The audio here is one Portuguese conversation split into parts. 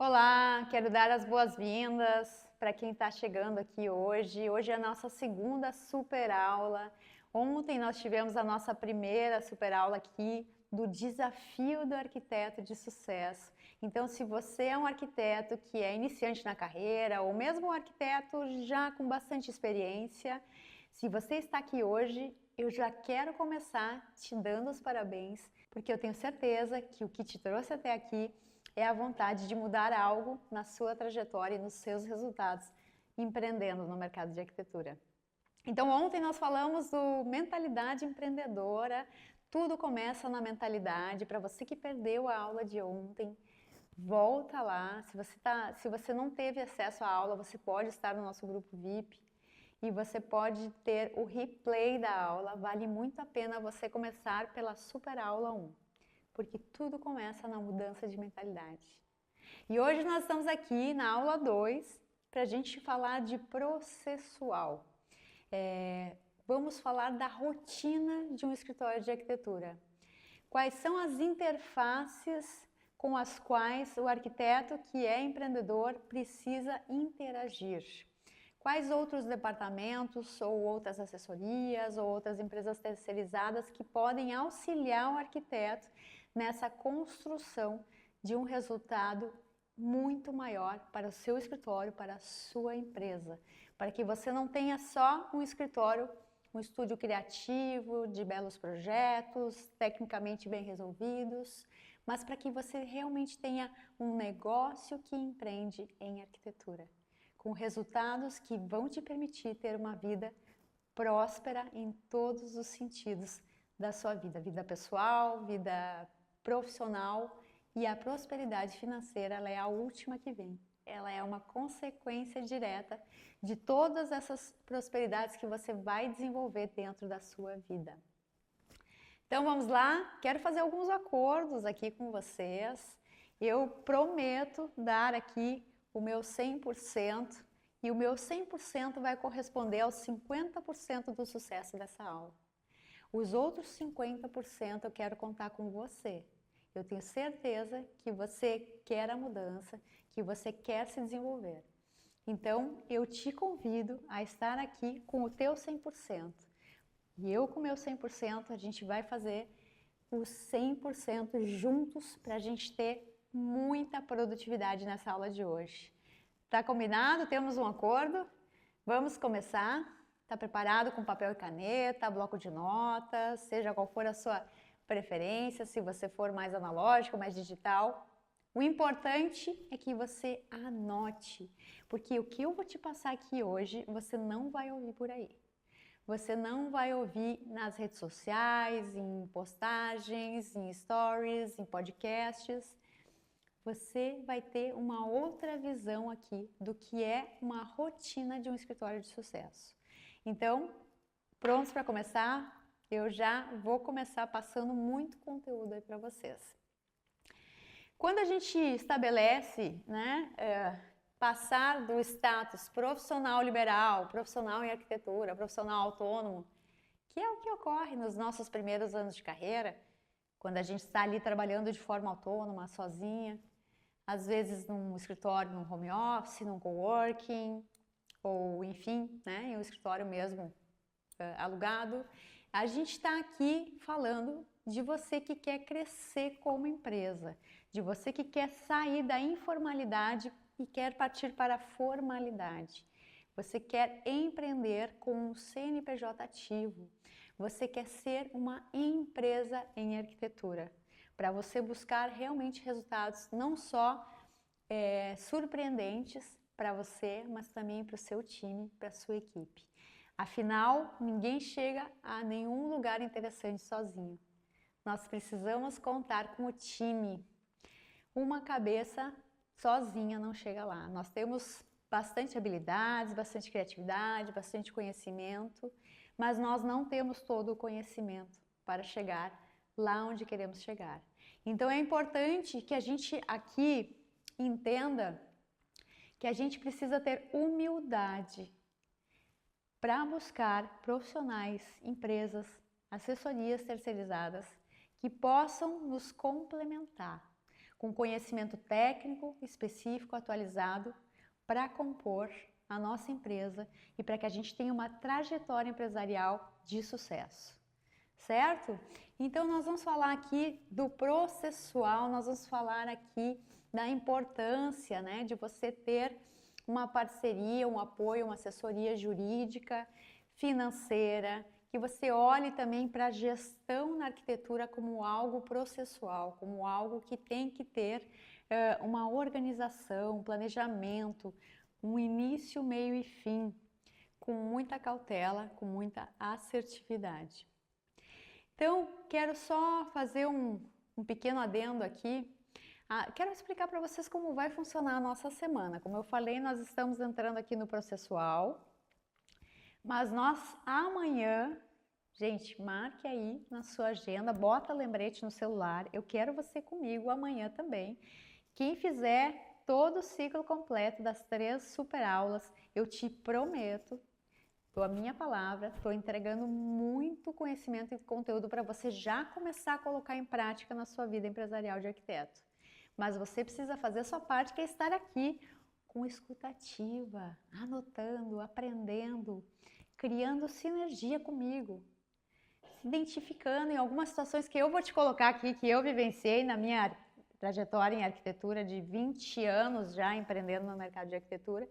Olá, quero dar as boas-vindas para quem está chegando aqui hoje. Hoje é a nossa segunda super aula. Ontem nós tivemos a nossa primeira super aula aqui do desafio do arquiteto de sucesso. Então, se você é um arquiteto que é iniciante na carreira ou mesmo um arquiteto já com bastante experiência, se você está aqui hoje, eu já quero começar te dando os parabéns, porque eu tenho certeza que o que te trouxe até aqui é a vontade de mudar algo na sua trajetória e nos seus resultados empreendendo no mercado de arquitetura. Então, ontem nós falamos do mentalidade empreendedora. Tudo começa na mentalidade. Para você que perdeu a aula de ontem, volta lá. Se você não teve acesso à aula, você pode estar no nosso grupo VIP e você pode ter o replay da aula. Vale muito a pena você começar pela super aula 1. Porque tudo começa na mudança de mentalidade. E hoje nós estamos aqui na aula 2 para a gente falar de processual. Vamos falar da rotina de um escritório de arquitetura. Quais são as interfaces com as quais o arquiteto que é empreendedor precisa interagir? Quais outros departamentos ou outras assessorias ou outras empresas terceirizadas que podem auxiliar o arquiteto nessa construção de um resultado muito maior para o seu escritório, para a sua empresa, para que você não tenha só um escritório, um estúdio criativo de belos projetos, tecnicamente bem resolvidos, mas para que você realmente tenha um negócio que empreende em arquitetura, com resultados que vão te permitir ter uma vida próspera em todos os sentidos da sua vida, vida pessoal, vida profissional, e a prosperidade financeira, ela é a última que vem. Ela é uma consequência direta de todas essas prosperidades que você vai desenvolver dentro da sua vida. Então vamos lá, quero fazer alguns acordos aqui com vocês. Eu prometo dar aqui o meu 100% e o meu 100% vai corresponder aos 50% do sucesso dessa aula. Os outros 50% eu quero contar com você. Eu tenho certeza que você quer a mudança, que você quer se desenvolver. Então, eu te convido a estar aqui com o teu 100%. E eu com o meu 100%, a gente vai fazer os 100% juntos para a gente ter muita produtividade nessa aula de hoje. Tá combinado? Temos um acordo? Vamos começar? Está preparado com papel e caneta, bloco de notas, seja qual for a sua preferência, se você for mais analógico, mais digital. O importante é que você anote, porque o que eu vou te passar aqui hoje, você não vai ouvir por aí. Você não vai ouvir nas redes sociais, em postagens, em stories, em podcasts. Você vai ter uma outra visão aqui do que é uma rotina de um escritório de sucesso. Então, prontos para começar? Eu já vou começar passando muito conteúdo aí para vocês. Quando a gente estabelece, passar do status profissional liberal, profissional em arquitetura, profissional autônomo, que é o que ocorre nos nossos primeiros anos de carreira, quando a gente está ali trabalhando de forma autônoma, sozinha, às vezes num escritório, num home office, num coworking, ou enfim, em um escritório mesmo alugado. A gente está aqui falando de você que quer crescer como empresa, de você que quer sair da informalidade e quer partir para a formalidade. Você quer empreender com um CNPJ ativo. Você quer ser uma empresa em arquitetura, para você buscar realmente resultados não só surpreendentes para você, mas também para o seu time, para a sua equipe. Afinal, ninguém chega a nenhum lugar interessante sozinho. Nós precisamos contar com o time. Uma cabeça sozinha não chega lá. Nós temos bastante habilidades, bastante criatividade, bastante conhecimento, mas nós não temos todo o conhecimento para chegar lá onde queremos chegar. Então é importante que a gente aqui entenda que a gente precisa ter humildade para buscar profissionais, empresas, assessorias terceirizadas que possam nos complementar com conhecimento técnico, específico, atualizado, para compor a nossa empresa e para que a gente tenha uma trajetória empresarial de sucesso, certo? Então nós vamos falar aqui do processual, nós vamos falar aqui da importância, né, de você ter uma parceria, um apoio, uma assessoria jurídica, financeira, que você olhe também para a gestão na arquitetura como algo processual, como algo que tem que ter uma organização, um planejamento, um início, meio e fim, com muita cautela, com muita assertividade. Então, quero só fazer um pequeno adendo aqui. Quero explicar para vocês como vai funcionar a nossa semana. Como eu falei, nós estamos entrando aqui no processual, mas nós amanhã, gente, marque aí na sua agenda, bota lembrete no celular, eu quero você comigo amanhã também. Quem fizer todo o ciclo completo das 3 super aulas, eu te prometo, dou a minha palavra, estou entregando muito conhecimento e conteúdo para você já começar a colocar em prática na sua vida empresarial de arquiteto. Mas você precisa fazer a sua parte, que é estar aqui com escutativa, anotando, aprendendo, criando sinergia comigo, se identificando em algumas situações que eu vou te colocar aqui, que eu vivenciei na minha trajetória em arquitetura de 20 anos já empreendendo no mercado de arquitetura,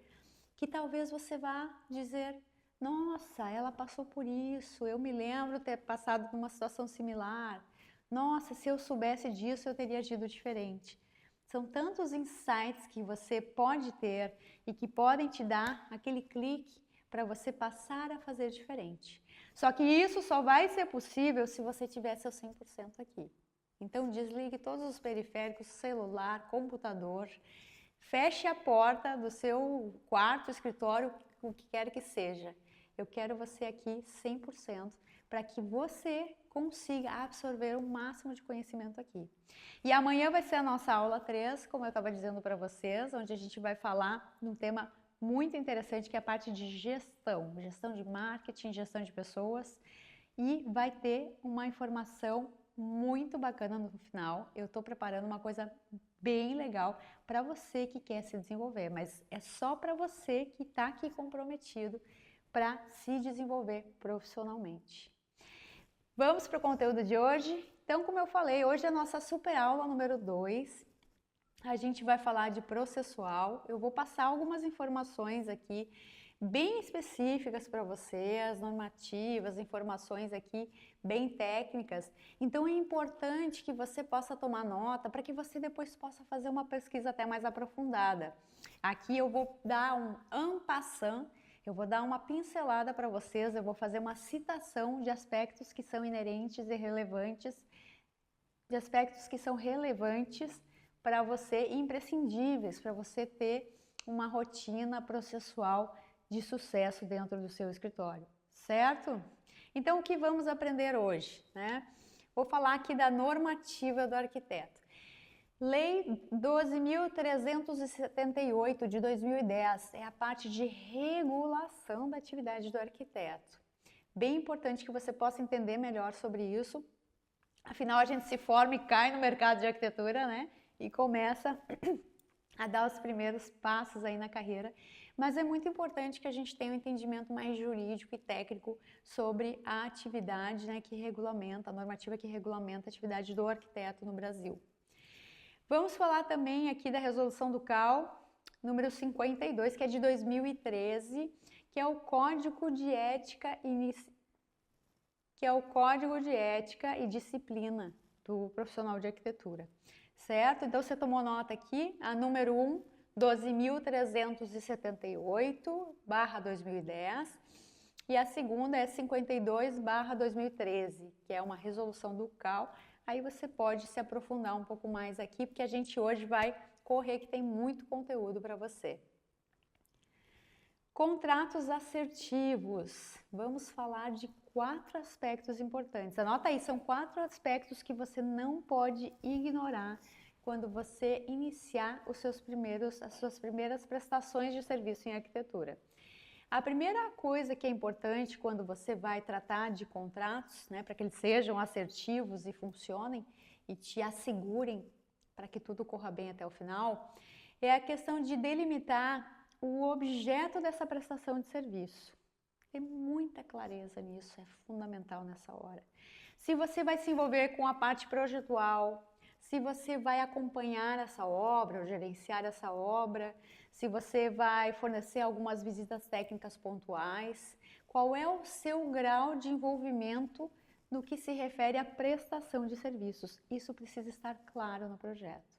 que talvez você vá dizer, nossa, ela passou por isso, eu me lembro ter passado por uma situação similar, nossa, se eu soubesse disso eu teria agido diferente. São tantos insights que você pode ter e que podem te dar aquele clique para você passar a fazer diferente. Só que isso só vai ser possível se você tiver seu 100% aqui. Então desligue todos os periféricos, celular, computador, feche a porta do seu quarto, escritório, o que quer que seja. Eu quero você aqui 100% para que você consiga absorver o máximo de conhecimento aqui. E amanhã vai ser a nossa aula 3, como eu estava dizendo para vocês, onde a gente vai falar de um tema muito interessante, que é a parte de gestão, gestão de marketing, gestão de pessoas, e vai ter uma informação muito bacana no final. Eu estou preparando uma coisa bem legal para você que quer se desenvolver, mas é só para você que está aqui comprometido para se desenvolver profissionalmente. Vamos para o conteúdo de hoje? Então, como eu falei, hoje é a nossa super aula número 2. A gente vai falar de processual. Eu vou passar algumas informações aqui bem específicas para você, as normativas, informações aqui bem técnicas. Então é importante que você possa tomar nota para que você depois possa fazer uma pesquisa até mais aprofundada. Aqui eu vou dar um en passant, eu vou dar uma pincelada para vocês, eu vou fazer uma citação de aspectos que são inerentes e relevantes, de aspectos que são relevantes para você, imprescindíveis para você ter uma rotina processual de sucesso dentro do seu escritório, certo? Então, o que vamos aprender hoje, né? Vou falar aqui da normativa do arquiteto. Lei 12.378 de 2010 é a parte de regulação da atividade do arquiteto. Bem importante que você possa entender melhor sobre isso. Afinal, a gente se forma e cai no mercado de arquitetura, né? E começa a dar os primeiros passos aí na carreira. Mas é muito importante que a gente tenha um entendimento mais jurídico e técnico sobre a atividade, né, que regulamenta, a normativa que regulamenta a atividade do arquiteto no Brasil. Vamos falar também aqui da resolução do CAL, número 52, que é de 2013, que é o Código de Ética e Disciplina do profissional de arquitetura, certo? Então, você tomou nota aqui, a número 1, 12.378/2010, e a segunda é 52/2013, que é uma resolução do CAL. Aí você pode se aprofundar um pouco mais aqui, porque a gente hoje vai correr, que tem muito conteúdo para você. Contratos assertivos. Vamos falar de 4 aspectos importantes. Anota aí, são 4 aspectos que você não pode ignorar quando você iniciar as suas primeiras prestações de serviço em arquitetura. A primeira coisa que é importante quando você vai tratar de contratos, né, para que eles sejam assertivos e funcionem e te assegurem para que tudo corra bem até o final, é a questão de delimitar o objeto dessa prestação de serviço. Tem muita clareza nisso, é fundamental nessa hora. Se você vai se envolver com a parte projetual, se você vai acompanhar essa obra ou gerenciar essa obra, se você vai fornecer algumas visitas técnicas pontuais, qual é o seu grau de envolvimento no que se refere à prestação de serviços? Isso precisa estar claro no projeto,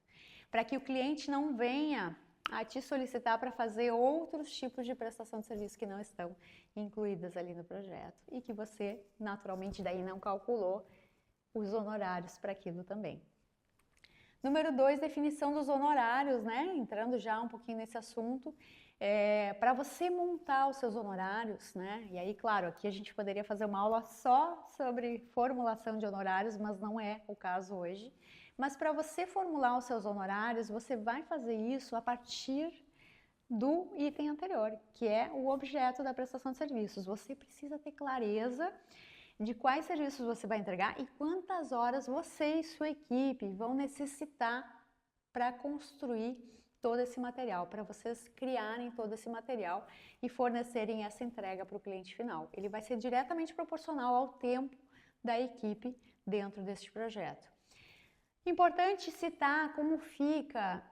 para que o cliente não venha a te solicitar para fazer outros tipos de prestação de serviço que não estão incluídas ali no projeto e que você, naturalmente, daí não calculou os honorários para aquilo também. Número 2, definição dos honorários, né? Entrando já um pouquinho nesse assunto, para você montar os seus honorários, né? E aí, claro, aqui a gente poderia fazer uma aula só sobre formulação de honorários, mas não é o caso hoje. Mas para você formular os seus honorários, você vai fazer isso a partir do item anterior, que é o objeto da prestação de serviços. Você precisa ter clareza de quais serviços você vai entregar e quantas horas você e sua equipe vão necessitar para construir todo esse material, para vocês criarem todo esse material e fornecerem essa entrega para o cliente final. Ele vai ser diretamente proporcional ao tempo da equipe dentro deste projeto. Importante citar como fica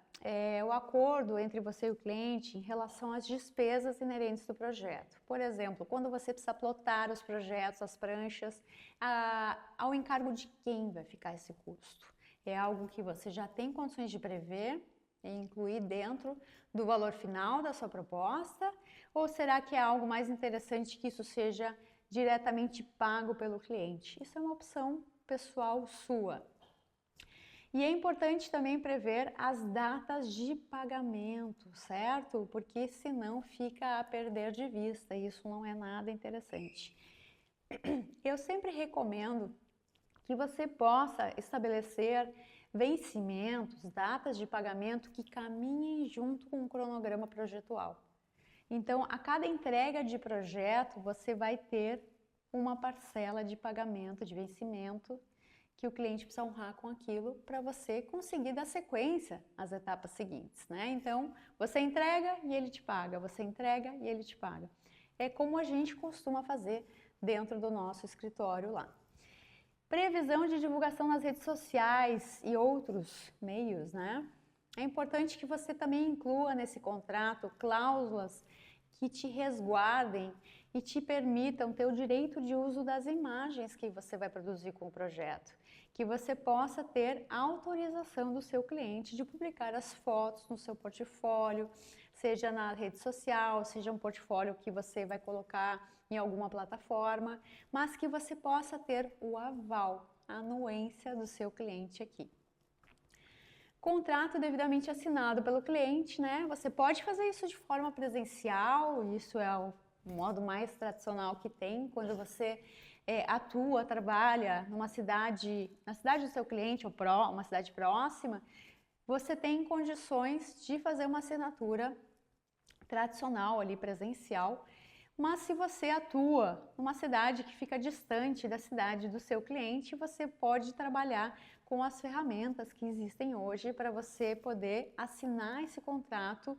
o acordo entre você e o cliente em relação às despesas inerentes do projeto. Por exemplo, quando você precisa plotar os projetos, as pranchas, ao encargo de quem vai ficar esse custo? É algo que você já tem condições de prever e incluir dentro do valor final da sua proposta? Ou será que é algo mais interessante que isso seja diretamente pago pelo cliente? Isso é uma opção pessoal sua. E é importante também prever as datas de pagamento, certo? Porque senão fica a perder de vista e isso não é nada interessante. Eu sempre recomendo que você possa estabelecer vencimentos, datas de pagamento que caminhem junto com o cronograma projetual. Então, a cada entrega de projeto, você vai ter uma parcela de pagamento, de vencimento, que o cliente precisa honrar com aquilo para você conseguir dar sequência às etapas seguintes, né? Então, você entrega e ele te paga, você entrega e ele te paga. É como a gente costuma fazer dentro do nosso escritório lá. Previsão de divulgação nas redes sociais e outros meios, né? É importante que você também inclua nesse contrato cláusulas que te resguardem e te permitam ter o direito de uso das imagens que você vai produzir com o projeto. Que você possa ter autorização do seu cliente de publicar as fotos no seu portfólio, seja na rede social, seja um portfólio que você vai colocar em alguma plataforma, mas que você possa ter o aval, a anuência do seu cliente aqui. Contrato devidamente assinado pelo cliente, né? Você pode fazer isso de forma presencial, isso é o modo mais tradicional que tem, quando você atua, trabalha na cidade do seu cliente ou uma cidade próxima, você tem condições de fazer uma assinatura tradicional ali, presencial, mas se você atua numa cidade que fica distante da cidade do seu cliente, você pode trabalhar com as ferramentas que existem hoje para você poder assinar esse contrato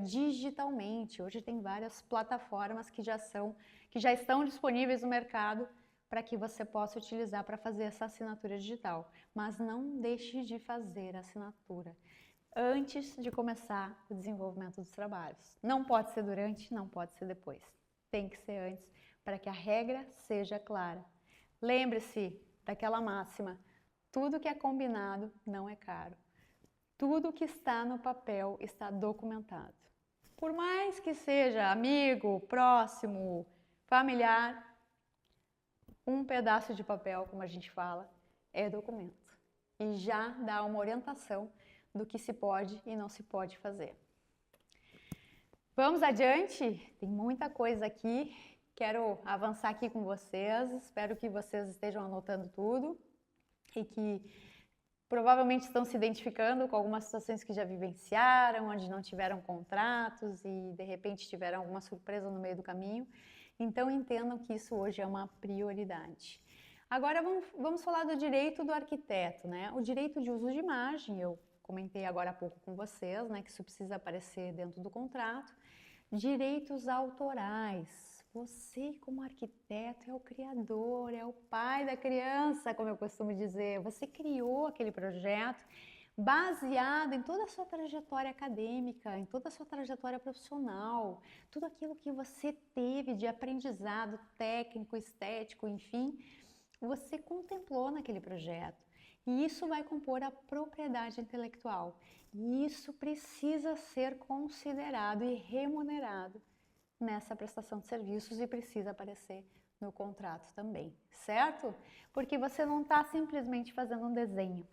digitalmente. Hoje tem várias plataformas que já estão disponíveis no mercado para que você possa utilizar para fazer essa assinatura digital. Mas não deixe de fazer a assinatura antes de começar o desenvolvimento dos trabalhos. Não pode ser durante, não pode ser depois. Tem que ser antes, para que a regra seja clara. Lembre-se daquela máxima: tudo que é combinado não é caro. Tudo que está no papel está documentado. Por mais que seja amigo, próximo, familiar, um pedaço de papel, como a gente fala, é documento. E já dá uma orientação do que se pode e não se pode fazer. Vamos adiante? Tem muita coisa aqui. Quero avançar aqui com vocês. Espero que vocês estejam anotando tudo e que provavelmente estão se identificando com algumas situações que já vivenciaram, onde não tiveram contratos e de repente tiveram alguma surpresa no meio do caminho. Então entendam que isso hoje é uma prioridade. Agora vamos falar do direito do arquiteto, né? O direito de uso de imagem, eu comentei agora há pouco com vocês, né, que isso precisa aparecer dentro do contrato. Direitos autorais. Você, como arquiteto, é o criador, é o pai da criança, como eu costumo dizer. Você criou aquele projeto baseado em toda a sua trajetória acadêmica, em toda a sua trajetória profissional, tudo aquilo que você teve de aprendizado técnico, estético, enfim, você contemplou naquele projeto. E isso vai compor a propriedade intelectual. E isso precisa ser considerado e remunerado nessa prestação de serviços e precisa aparecer no contrato também, certo? Porque você não está simplesmente fazendo um desenho.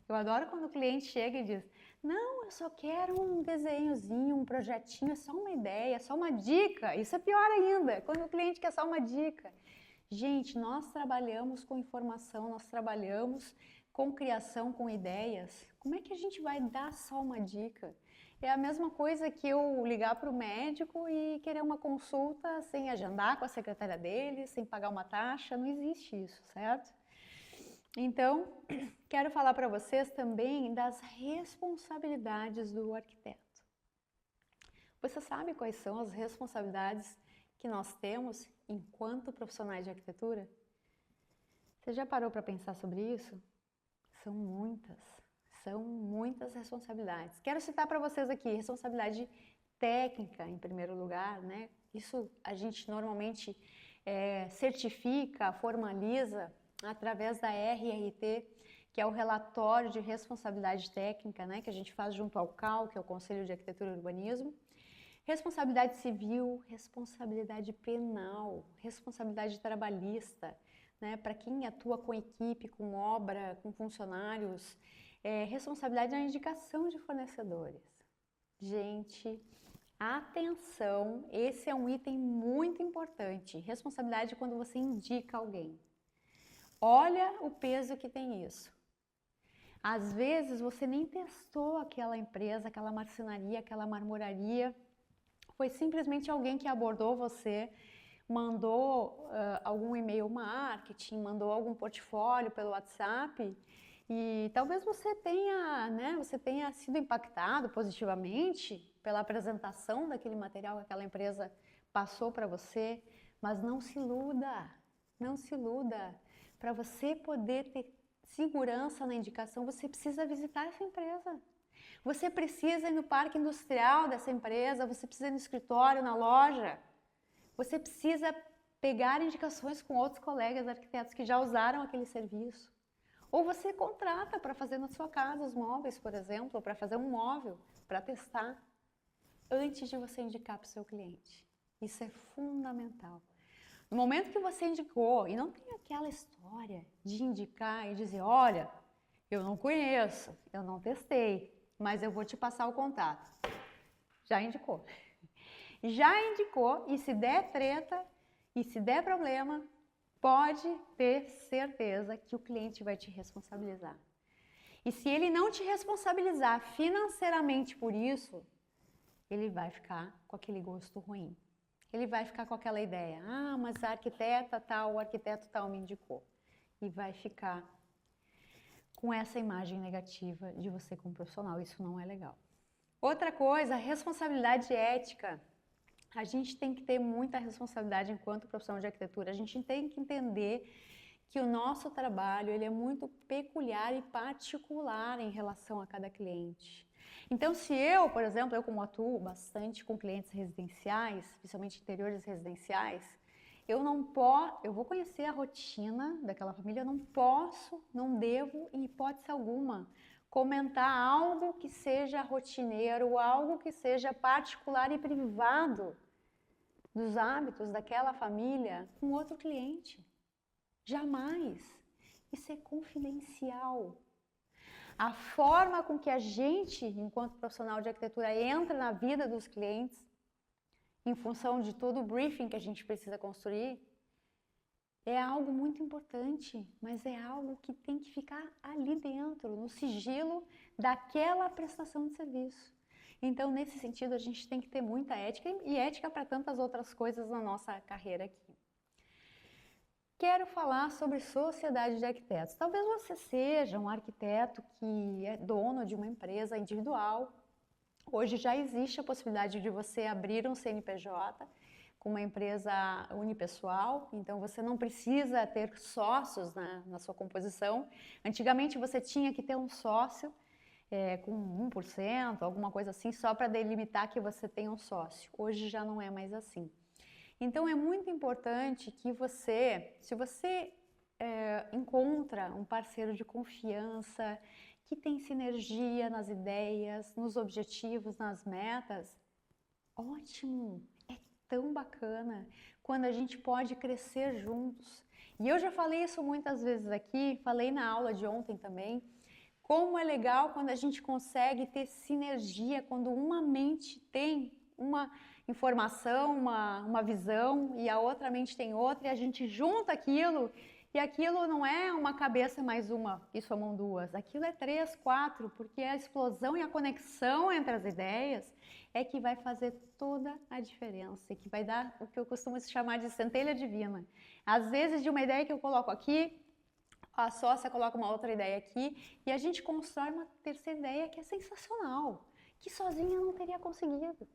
Eu adoro quando o cliente chega e diz: não, eu só quero um desenhozinho, um projetinho, é só uma ideia, é só uma dica. Isso é pior ainda, quando o cliente quer só uma dica. Gente, nós trabalhamos com informação, nós trabalhamos com criação, com ideias. Como é que a gente vai dar só uma dica? É a mesma coisa que eu ligar para o médico e querer uma consulta sem agendar com a secretária dele, sem pagar uma taxa. Não existe isso, certo? Então, quero falar para vocês também das responsabilidades do arquiteto. Você sabe quais são as responsabilidades que nós temos enquanto profissionais de arquitetura? Você já parou para pensar sobre isso? São muitas responsabilidades. Quero citar para vocês aqui, responsabilidade técnica em primeiro lugar, né? Isso a gente normalmente certifica, formaliza através da RRT, que é o relatório de responsabilidade técnica, né? Que a gente faz junto ao CAU, que é o Conselho de Arquitetura e Urbanismo. Responsabilidade civil, responsabilidade penal, responsabilidade trabalhista, né? Para quem atua com equipe, com obra, com funcionários, responsabilidade na indicação de fornecedores. Gente, atenção, esse é um item muito importante. Responsabilidade quando você indica alguém. Olha o peso que tem isso. Às vezes você nem testou aquela empresa, aquela marcenaria, aquela marmoraria. Foi simplesmente alguém que abordou você, mandou algum e-mail marketing, mandou algum portfólio pelo WhatsApp e talvez você tenha sido impactado positivamente pela apresentação daquele material que aquela empresa passou para você, mas não se iluda, não se iluda. Para você poder ter segurança na indicação, você precisa visitar essa empresa. Você precisa ir no parque industrial dessa empresa, você precisa ir no escritório, na loja. Você precisa pegar indicações com outros colegas arquitetos que já usaram aquele serviço. Ou você contrata para fazer na sua casa os móveis, por exemplo, ou para fazer um móvel, para testar, antes de você indicar para o seu cliente. Isso é fundamental. No momento que você indicou, e não tem aquela história de indicar e dizer: olha, eu não conheço, eu não testei, mas eu vou te passar o contato. Já indicou. Já indicou, e se der treta, e se der problema, pode ter certeza que o cliente vai te responsabilizar. E se ele não te responsabilizar financeiramente por isso, ele vai ficar com aquele gosto ruim. Ele vai ficar com aquela ideia: ah, mas a arquiteta tal, o arquiteto tal me indicou. E vai ficar com essa imagem negativa de você como profissional. Isso não é legal. Outra coisa, responsabilidade ética. A gente tem que ter muita responsabilidade enquanto profissional de arquitetura. A gente tem que entender que o nosso trabalho ele é muito peculiar e particular em relação a cada cliente. Então, se eu, por exemplo, eu como atuo bastante com clientes residenciais, principalmente interiores residenciais, eu vou conhecer a rotina daquela família, eu não posso, não devo, em hipótese alguma, comentar algo que seja rotineiro, algo que seja particular e privado dos hábitos daquela família com outro cliente. Jamais. Isso é confidencial. A forma com que a gente, enquanto profissional de arquitetura, entra na vida dos clientes, em função de todo o briefing que a gente precisa construir, é algo muito importante, mas é algo que tem que ficar ali dentro, no sigilo daquela prestação de serviço. Então, nesse sentido, a gente tem que ter muita ética e ética para tantas outras coisas na nossa carreira aqui. quero falar sobre sociedade de arquitetos. Talvez você seja um arquiteto que é dono de uma empresa individual. Hoje já existe a possibilidade de você abrir um CNPJ com uma empresa unipessoal, então você não precisa ter sócios na sua composição. Antigamente você tinha que ter um sócio com 1%, alguma coisa assim, só para delimitar que você tem um sócio. Hoje já não é mais assim. Então é muito importante que você, se você encontra um parceiro de confiança, que tem sinergia nas ideias, nos objetivos, nas metas, ótimo, é tão bacana quando a gente pode crescer juntos. E eu já falei isso muitas vezes aqui, falei na aula de ontem também, como é legal quando a gente consegue ter sinergia, quando uma mente tem uma informação, uma visão e a outra mente tem outra e a gente junta aquilo e aquilo não é uma cabeça mais uma e somam duas, aquilo é 3, 4, porque a explosão e a conexão entre as ideias é que vai fazer toda a diferença e que vai dar o que eu costumo chamar de centelha divina. Às vezes de uma ideia que eu coloco aqui, a sócia coloca uma outra ideia aqui e a gente constrói uma terceira ideia que é sensacional, que sozinha não teria conseguido.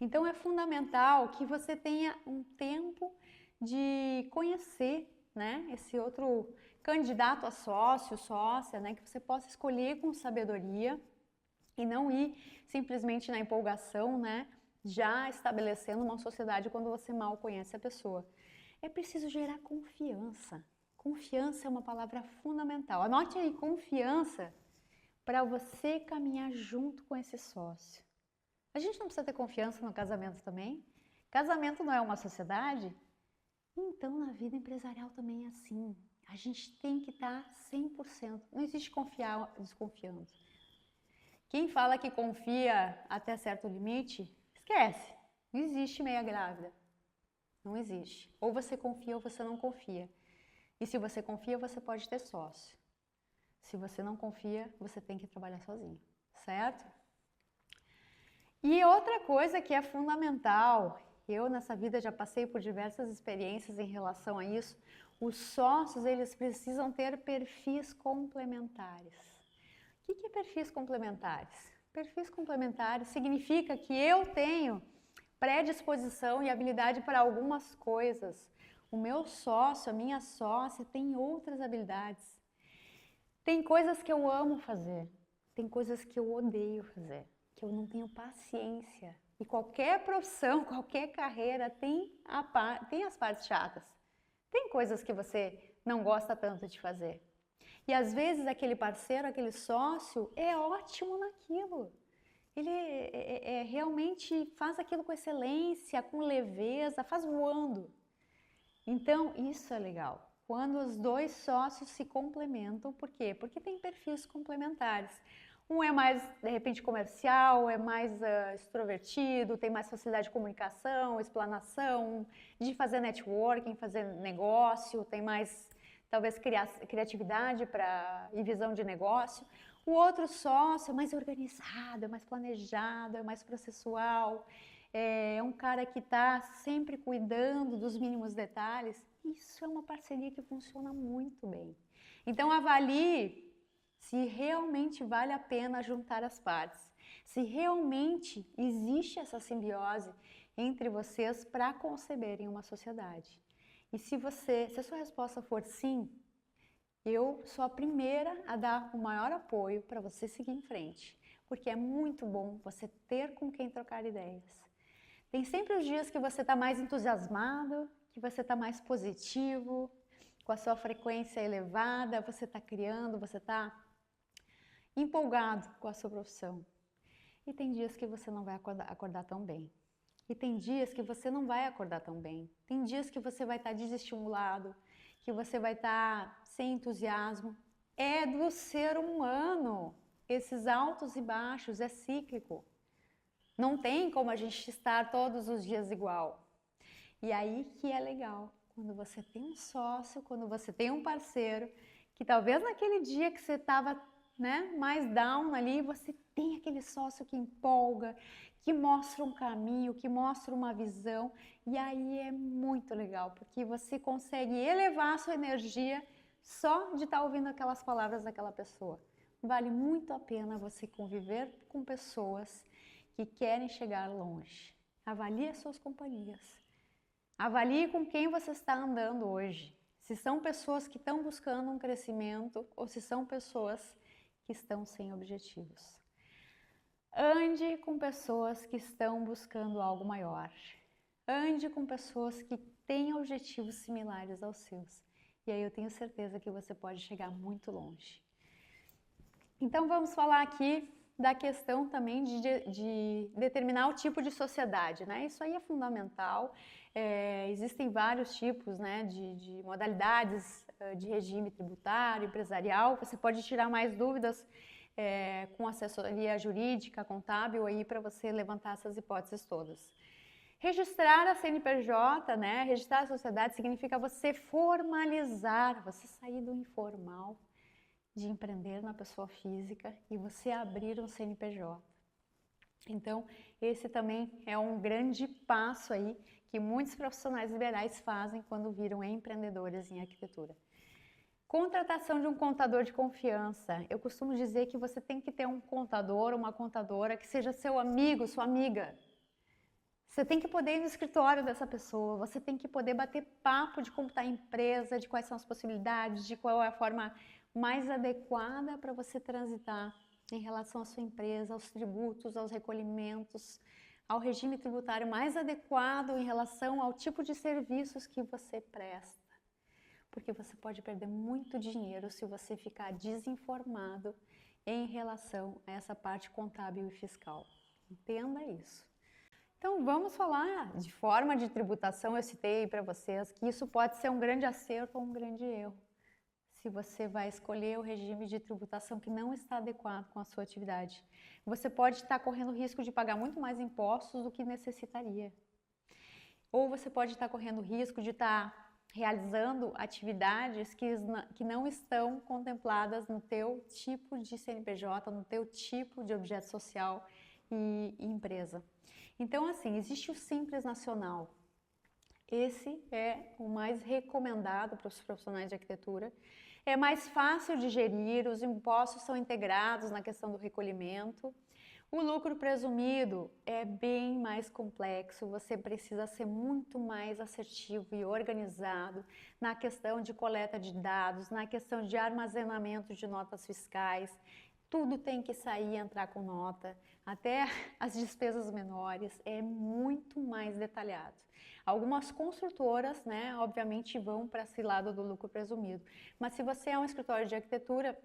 Então é fundamental que você tenha um tempo de conhecer, né, esse outro candidato a sócio, sócia, né, que você possa escolher com sabedoria e não ir simplesmente na empolgação, né, já estabelecendo uma sociedade quando você mal conhece a pessoa. É preciso gerar confiança. Confiança é uma palavra fundamental. Anote aí, confiança, para você caminhar junto com esse sócio. A gente não precisa ter confiança no casamento também? Casamento não é uma sociedade? Então, na vida empresarial também é assim. A gente tem que estar 100%. Não existe confiar desconfiando. Quem fala que confia até certo limite, esquece. Não existe meia grávida. Não existe. Ou você confia ou você não confia. E se você confia, você pode ter sócio. Se você não confia, você tem que trabalhar sozinho, certo? E outra coisa que é fundamental, eu nessa vida já passei por diversas experiências em relação a isso, os sócios, eles precisam ter perfis complementares. O que é perfis complementares? Perfis complementares significa que eu tenho predisposição e habilidade para algumas coisas. O meu sócio, a minha sócia, tem outras habilidades. Tem coisas que eu amo fazer, tem coisas que eu odeio fazer, que eu não tenho paciência. E qualquer profissão, qualquer carreira tem as partes chatas. Tem coisas que você não gosta tanto de fazer. E às vezes aquele parceiro, aquele sócio é ótimo naquilo. Ele realmente faz aquilo com excelência, com leveza, faz voando. Então, isso é legal. Quando os dois sócios se complementam, por quê? Porque tem perfis complementares. Um é mais, de repente, comercial, é mais extrovertido, tem mais facilidade de comunicação, explanação, de fazer networking, fazer negócio, tem mais, talvez, criatividade e visão de negócio. O outro sócio é mais organizado, é mais planejado, é mais processual, é um cara que está sempre cuidando dos mínimos detalhes. Isso é uma parceria que funciona muito bem. Então, avalie se realmente vale a pena juntar as partes, se realmente existe essa simbiose entre vocês para conceberem uma sociedade. E se a sua resposta for sim, eu sou a primeira a dar o maior apoio para você seguir em frente, porque é muito bom você ter com quem trocar ideias. Tem sempre os dias que você está mais entusiasmado, que você está mais positivo, com a sua frequência elevada, você está criando, você está empolgado com a sua profissão. E tem dias que você não vai acordar tão bem. E tem dias que você não vai acordar tão bem. Tem dias que você vai estar desestimulado, que você vai estar sem entusiasmo. É do ser humano. Esses altos e baixos, é cíclico. Não tem como a gente estar todos os dias igual. E aí que é legal, quando você tem um sócio, quando você tem um parceiro, que talvez naquele dia que você estava né, mais down ali, você tem aquele sócio que empolga, que mostra um caminho, que mostra uma visão, e aí é muito legal, porque você consegue elevar a sua energia só de estar ouvindo aquelas palavras daquela pessoa. Vale muito a pena você conviver com pessoas que querem chegar longe. Avalie as suas companhias. Avalie com quem você está andando hoje. Se são pessoas que estão buscando um crescimento ou se são pessoas que estão sem objetivos. Ande com pessoas que estão buscando algo maior. Ande com pessoas que têm objetivos similares aos seus. E aí eu tenho certeza que você pode chegar muito longe. Então vamos falar aqui da questão também de determinar o tipo de sociedade, né? Isso aí é fundamental. Existem vários tipos, né, de modalidades de regime tributário, empresarial. Você pode tirar mais dúvidas com assessoria jurídica, contábil, aí para você levantar essas hipóteses todas. Registrar a CNPJ, né? Registrar a sociedade significa você formalizar, você sair do informal, de empreender na pessoa física e você abrir um CNPJ. Então, esse também é um grande passo aí que muitos profissionais liberais fazem quando viram empreendedores em arquitetura. Contratação de um contador de confiança. Eu costumo dizer que você tem que ter um contador, uma contadora que seja seu amigo, sua amiga. Você tem que poder ir no escritório dessa pessoa, você tem que poder bater papo de como está a empresa, de quais são as possibilidades, de qual é a forma mais adequada para você transitar em relação à sua empresa, aos tributos, aos recolhimentos, ao regime tributário mais adequado em relação ao tipo de serviços que você presta. Porque você pode perder muito dinheiro se você ficar desinformado em relação a essa parte contábil e fiscal. Entenda isso. Então vamos falar de forma de tributação. Eu citei para vocês que isso pode ser um grande acerto ou um grande erro. Se você vai escolher o regime de tributação que não está adequado com a sua atividade. Você pode estar correndo o risco de pagar muito mais impostos do que necessitaria. Ou você pode estar correndo o risco de estar realizando atividades que não estão contempladas no teu tipo de CNPJ, no teu tipo de objeto social e empresa. Então, assim, existe o Simples Nacional. Esse é o mais recomendado para os profissionais de arquitetura. É mais fácil de gerir, os impostos são integrados na questão do recolhimento. O lucro presumido é bem mais complexo, você precisa ser muito mais assertivo e organizado na questão de coleta de dados, na questão de armazenamento de notas fiscais. Tudo tem que sair e entrar com nota, até as despesas menores, é muito mais detalhado. Algumas construtoras, né, obviamente vão para esse lado do lucro presumido, mas se você é um escritório de arquitetura,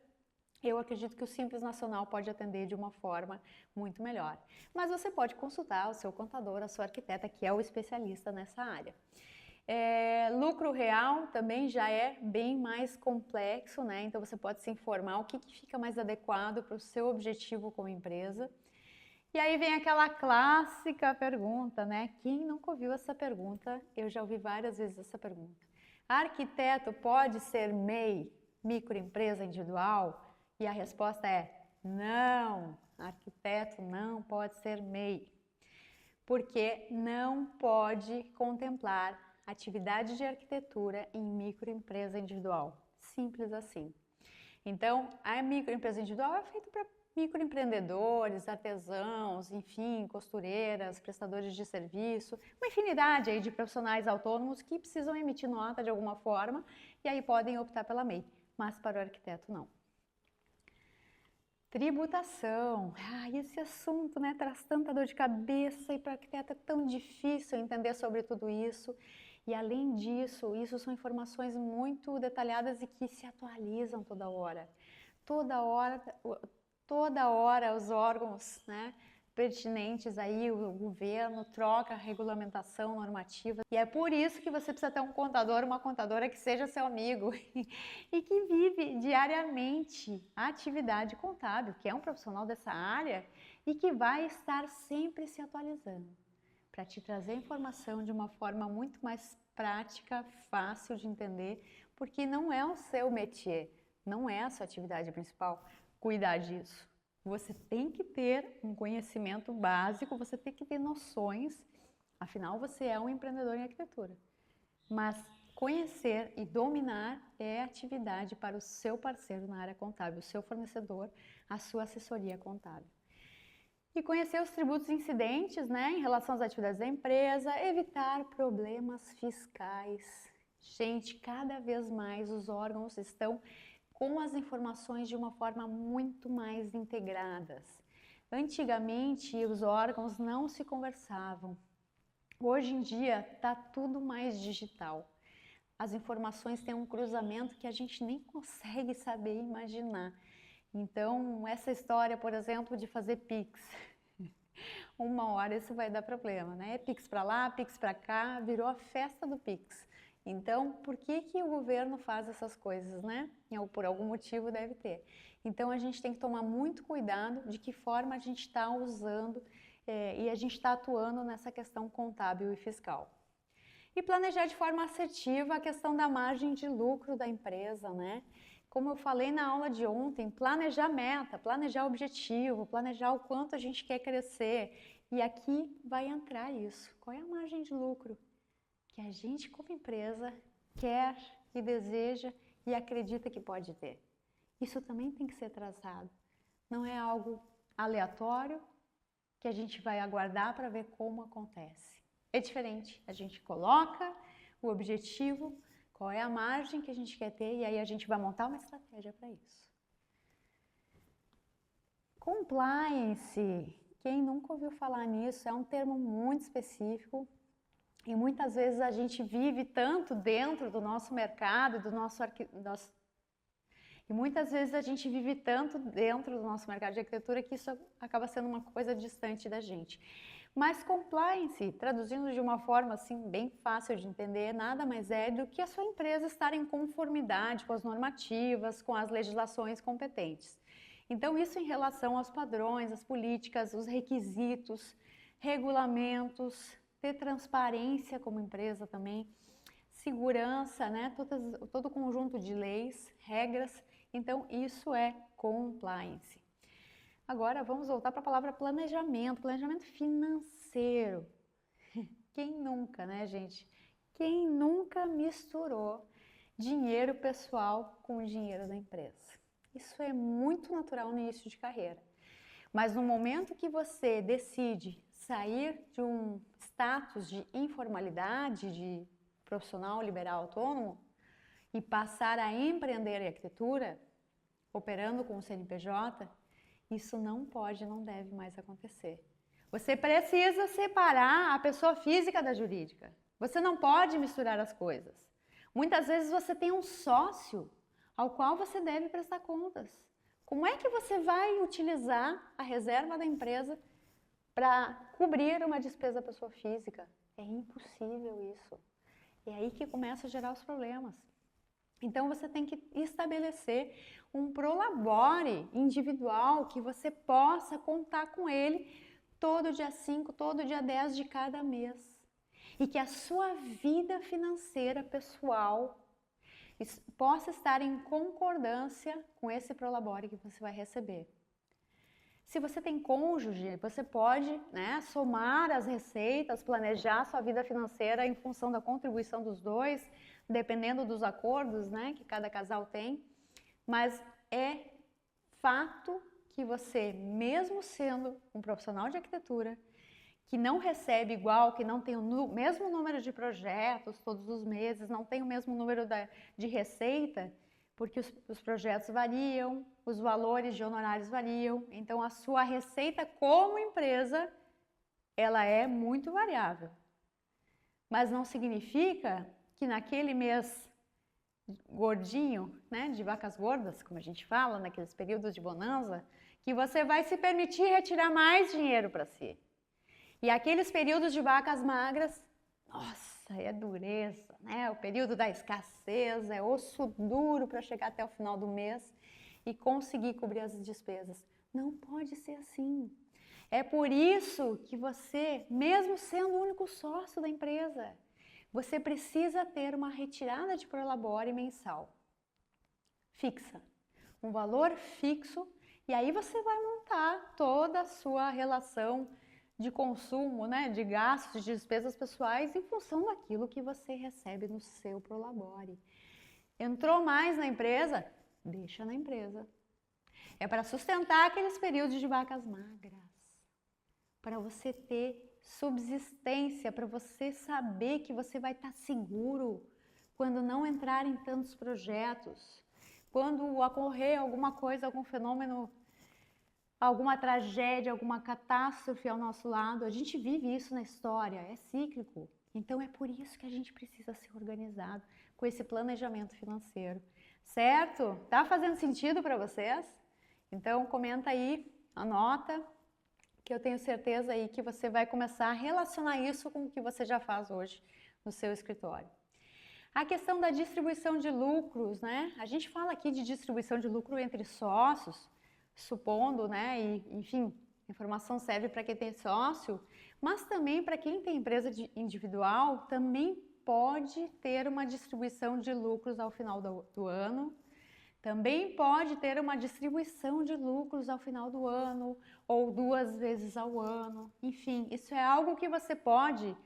eu acredito que o Simples Nacional pode atender de uma forma muito melhor. Mas você pode consultar o seu contador, a sua arquiteta, que é o especialista nessa área. Lucro real também já é bem mais complexo, né? Então você pode se informar o que fica mais adequado para o seu objetivo como empresa. E aí vem aquela clássica pergunta, né? Quem nunca ouviu essa pergunta? Eu já ouvi várias vezes essa pergunta. Arquiteto pode ser MEI, microempresa individual? E a resposta é não, arquiteto não pode ser MEI, porque não pode contemplar atividade de arquitetura em microempresa individual, simples assim. Então, a microempresa individual é feita para microempreendedores, artesãos, enfim, costureiras, prestadores de serviço, uma infinidade aí de profissionais autônomos que precisam emitir nota de alguma forma e aí podem optar pela MEI, mas para o arquiteto não. Tributação, esse assunto, né, traz tanta dor de cabeça e para o arquiteto é tão difícil entender sobre tudo isso. E além disso, isso são informações muito detalhadas e que se atualizam toda hora. Toda hora os órgãos, né, pertinentes aí, o governo troca a regulamentação normativa. E é por isso que você precisa ter um contador, uma contadora que seja seu amigo e que vive diariamente a atividade contábil, que é um profissional dessa área e que vai estar sempre se atualizando para te trazer informação de uma forma muito mais prática, fácil de entender, porque não é o seu métier, não é a sua atividade principal. cuidar disso. Você tem que ter um conhecimento básico, você tem que ter noções, afinal você é um empreendedor em arquitetura. Mas conhecer e dominar é atividade para o seu parceiro na área contábil, o seu fornecedor, a sua assessoria contábil. E conhecer os tributos incidentes, né, em relação às atividades da empresa, evitar problemas fiscais. Gente, cada vez mais os órgãos estão com as informações de uma forma muito mais integradas. Antigamente, os órgãos não se conversavam. Hoje em dia, está tudo mais digital. As informações têm um cruzamento que a gente nem consegue saber imaginar. Então, essa história, por exemplo, de fazer Pix, uma hora isso vai dar problema, né? Pix para lá, Pix para cá, virou a festa do Pix. Então, por que que o governo faz essas coisas, né? Por algum motivo deve ter. Então, a gente tem que tomar muito cuidado de que forma a gente está usando e a gente está atuando nessa questão contábil e fiscal. E planejar de forma assertiva a questão da margem de lucro da empresa, né? Como eu falei na aula de ontem, planejar meta, planejar objetivo, planejar o quanto a gente quer crescer. E aqui vai entrar isso. Qual é a margem de lucro que a gente, como empresa, quer e deseja e acredita que pode ter? Isso também tem que ser traçado. Não é algo aleatório que a gente vai aguardar para ver como acontece. É diferente. A gente coloca o objetivo, qual é a margem que a gente quer ter e aí a gente vai montar uma estratégia para isso. Compliance, quem nunca ouviu falar nisso, é um termo muito específico e muitas vezes a gente vive tanto dentro do nosso mercado, e muitas vezes a gente vive tanto dentro do nosso mercado de arquitetura que isso acaba sendo uma coisa distante da gente. Mas compliance, traduzindo de uma forma assim bem fácil de entender, nada mais é do que a sua empresa estar em conformidade com as normativas, com as legislações competentes. Então, isso em relação aos padrões, às políticas, os requisitos, regulamentos, ter transparência como empresa também, segurança, né? Todo conjunto de leis, regras. Então, isso é compliance. Agora, vamos voltar para a palavra planejamento, planejamento financeiro. Quem nunca, né, gente? Quem nunca misturou dinheiro pessoal com o dinheiro da empresa? Isso é muito natural no início de carreira. Mas no momento que você decide sair de um status de informalidade, de profissional liberal autônomo, e passar a empreender em arquitetura, operando com o CNPJ, isso não pode, não deve mais acontecer. Você precisa separar a pessoa física da jurídica. Você não pode misturar as coisas. Muitas vezes você tem um sócio ao qual você deve prestar contas. Como é que você vai utilizar a reserva da empresa para cobrir uma despesa da pessoa física? É impossível isso. É aí que começa a gerar os problemas. Então, você tem que estabelecer um prolabore individual que você possa contar com ele todo dia 5, todo dia 10 de cada mês. E que a sua vida financeira pessoal possa estar em concordância com esse prolabore que você vai receber. Se você tem cônjuge, você pode, né, somar as receitas, planejar sua vida financeira em função da contribuição dos dois, dependendo dos acordos, né, que cada casal tem. Mas é fato que você, mesmo sendo um profissional de arquitetura, que não recebe igual, que não tem o mesmo número de projetos todos os meses, não tem o mesmo número de receita, porque os projetos variam, os valores de honorários variam, então a sua receita como empresa, ela é muito variável. Mas não significa que naquele mês gordinho, né, de vacas gordas, como a gente fala, naqueles períodos de bonança, que você vai se permitir retirar mais dinheiro para si. E aqueles períodos de vacas magras, nossa, é dureza, né? O período da escassez, é osso duro para chegar até o final do mês e conseguir cobrir as despesas. Não pode ser assim. É por isso que você, mesmo sendo o único sócio da empresa, você precisa ter uma retirada de prolabore mensal fixa. Um valor fixo E aí você vai montar toda a sua relação de consumo, né, de gastos, de despesas pessoais em função daquilo que você recebe no seu Prolabore. Entrou mais na empresa? Deixa na empresa. É para sustentar aqueles períodos de vacas magras, para você ter subsistência, para você saber que você vai estar seguro quando não entrar em tantos projetos, quando ocorrer alguma coisa, algum fenômeno, alguma tragédia, alguma catástrofe ao nosso lado. A gente vive isso na história, é cíclico. Então é por isso que a gente precisa ser organizado com esse planejamento financeiro, certo? Tá fazendo sentido para vocês? Então comenta aí, anota, que eu tenho certeza aí que você vai começar a relacionar isso com o que você já faz hoje no seu escritório. A questão da distribuição de lucros, né? A gente fala aqui de distribuição de lucro entre sócios, supondo, né? E, enfim, a informação serve para quem tem sócio, mas também para quem tem empresa individual, também pode ter uma distribuição de lucros ao final do ano. Também pode ter uma distribuição de lucros ao final do ano ou 2 vezes ao ano. Enfim, isso é algo que você pode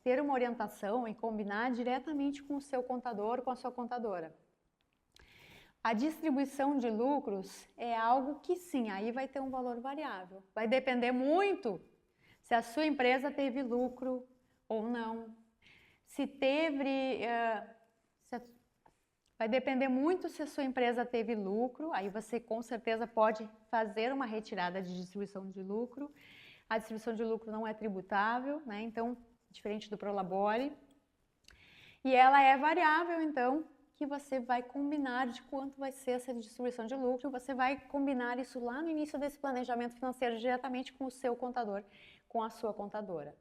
ter uma orientação e combinar diretamente com o seu contador, com a sua contadora. A distribuição de lucros é algo que sim, aí vai ter um valor variável. Vai depender muito se a sua empresa teve lucro ou não. Se teve... Vai depender muito se a sua empresa teve lucro, aí você com certeza pode fazer uma retirada de distribuição de lucro. A distribuição de lucro não é tributável, né? Então, diferente do Prolabore. E ela é variável, então, que você vai combinar de quanto vai ser essa distribuição de lucro. Você vai combinar isso lá no início desse planejamento financeiro diretamente com o seu contador, com a sua contadora.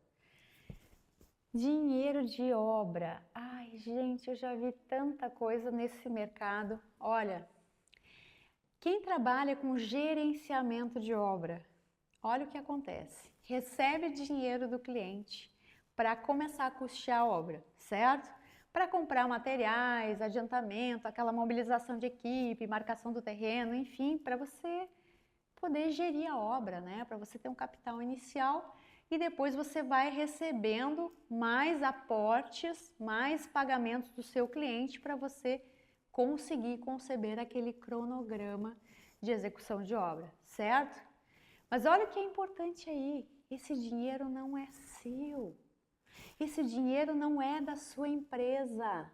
Dinheiro de obra. Ai, gente, eu já vi tanta coisa nesse mercado. Olha, quem trabalha com gerenciamento de obra, olha o que acontece. Recebe dinheiro do cliente para começar a custear a obra, certo? Para comprar materiais, adiantamento, aquela mobilização de equipe, marcação do terreno, enfim, para você poder gerir a obra, né? Para você ter um capital inicial e depois você vai recebendo mais aportes, mais pagamentos do seu cliente para você conseguir conceber aquele cronograma de execução de obra, certo? Mas olha o que é importante aí, esse dinheiro não é seu, esse dinheiro não é da sua empresa,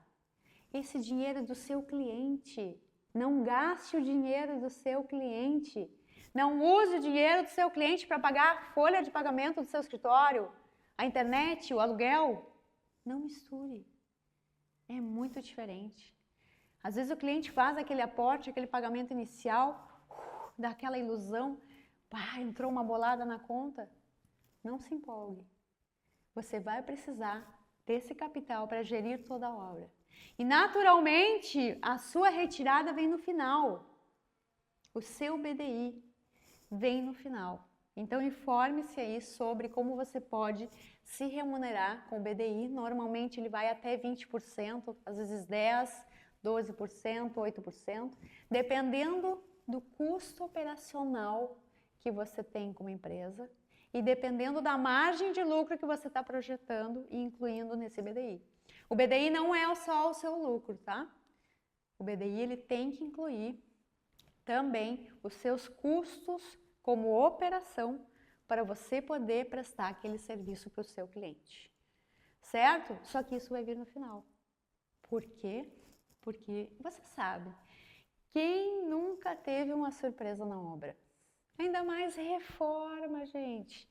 esse dinheiro é do seu cliente. Não gaste o dinheiro do seu cliente. Não use o dinheiro do seu cliente para pagar a folha de pagamento do seu escritório, a internet, o aluguel. Não misture. É muito diferente. Às vezes o cliente faz aquele aporte, aquele pagamento inicial, dá aquela ilusão, pá, entrou uma bolada na conta. Não se empolgue. Você vai precisar desse capital para gerir toda a obra. E naturalmente, a sua retirada vem no final. O seu BDI vem no final. Então, informe-se aí sobre como você pode se remunerar com o BDI. Normalmente, ele vai até 20%, às vezes 10%, 12%, 8%, dependendo do custo operacional que você tem como empresa e dependendo da margem de lucro que você está projetando e incluindo nesse BDI. O BDI não é só o seu lucro, tá? O BDI ele tem que incluir também os seus custos como operação para você poder prestar aquele serviço para o seu cliente, certo? Só que isso vai vir no final. Por quê? Porque você sabe, quem nunca teve uma surpresa na obra? Ainda mais reforma, gente.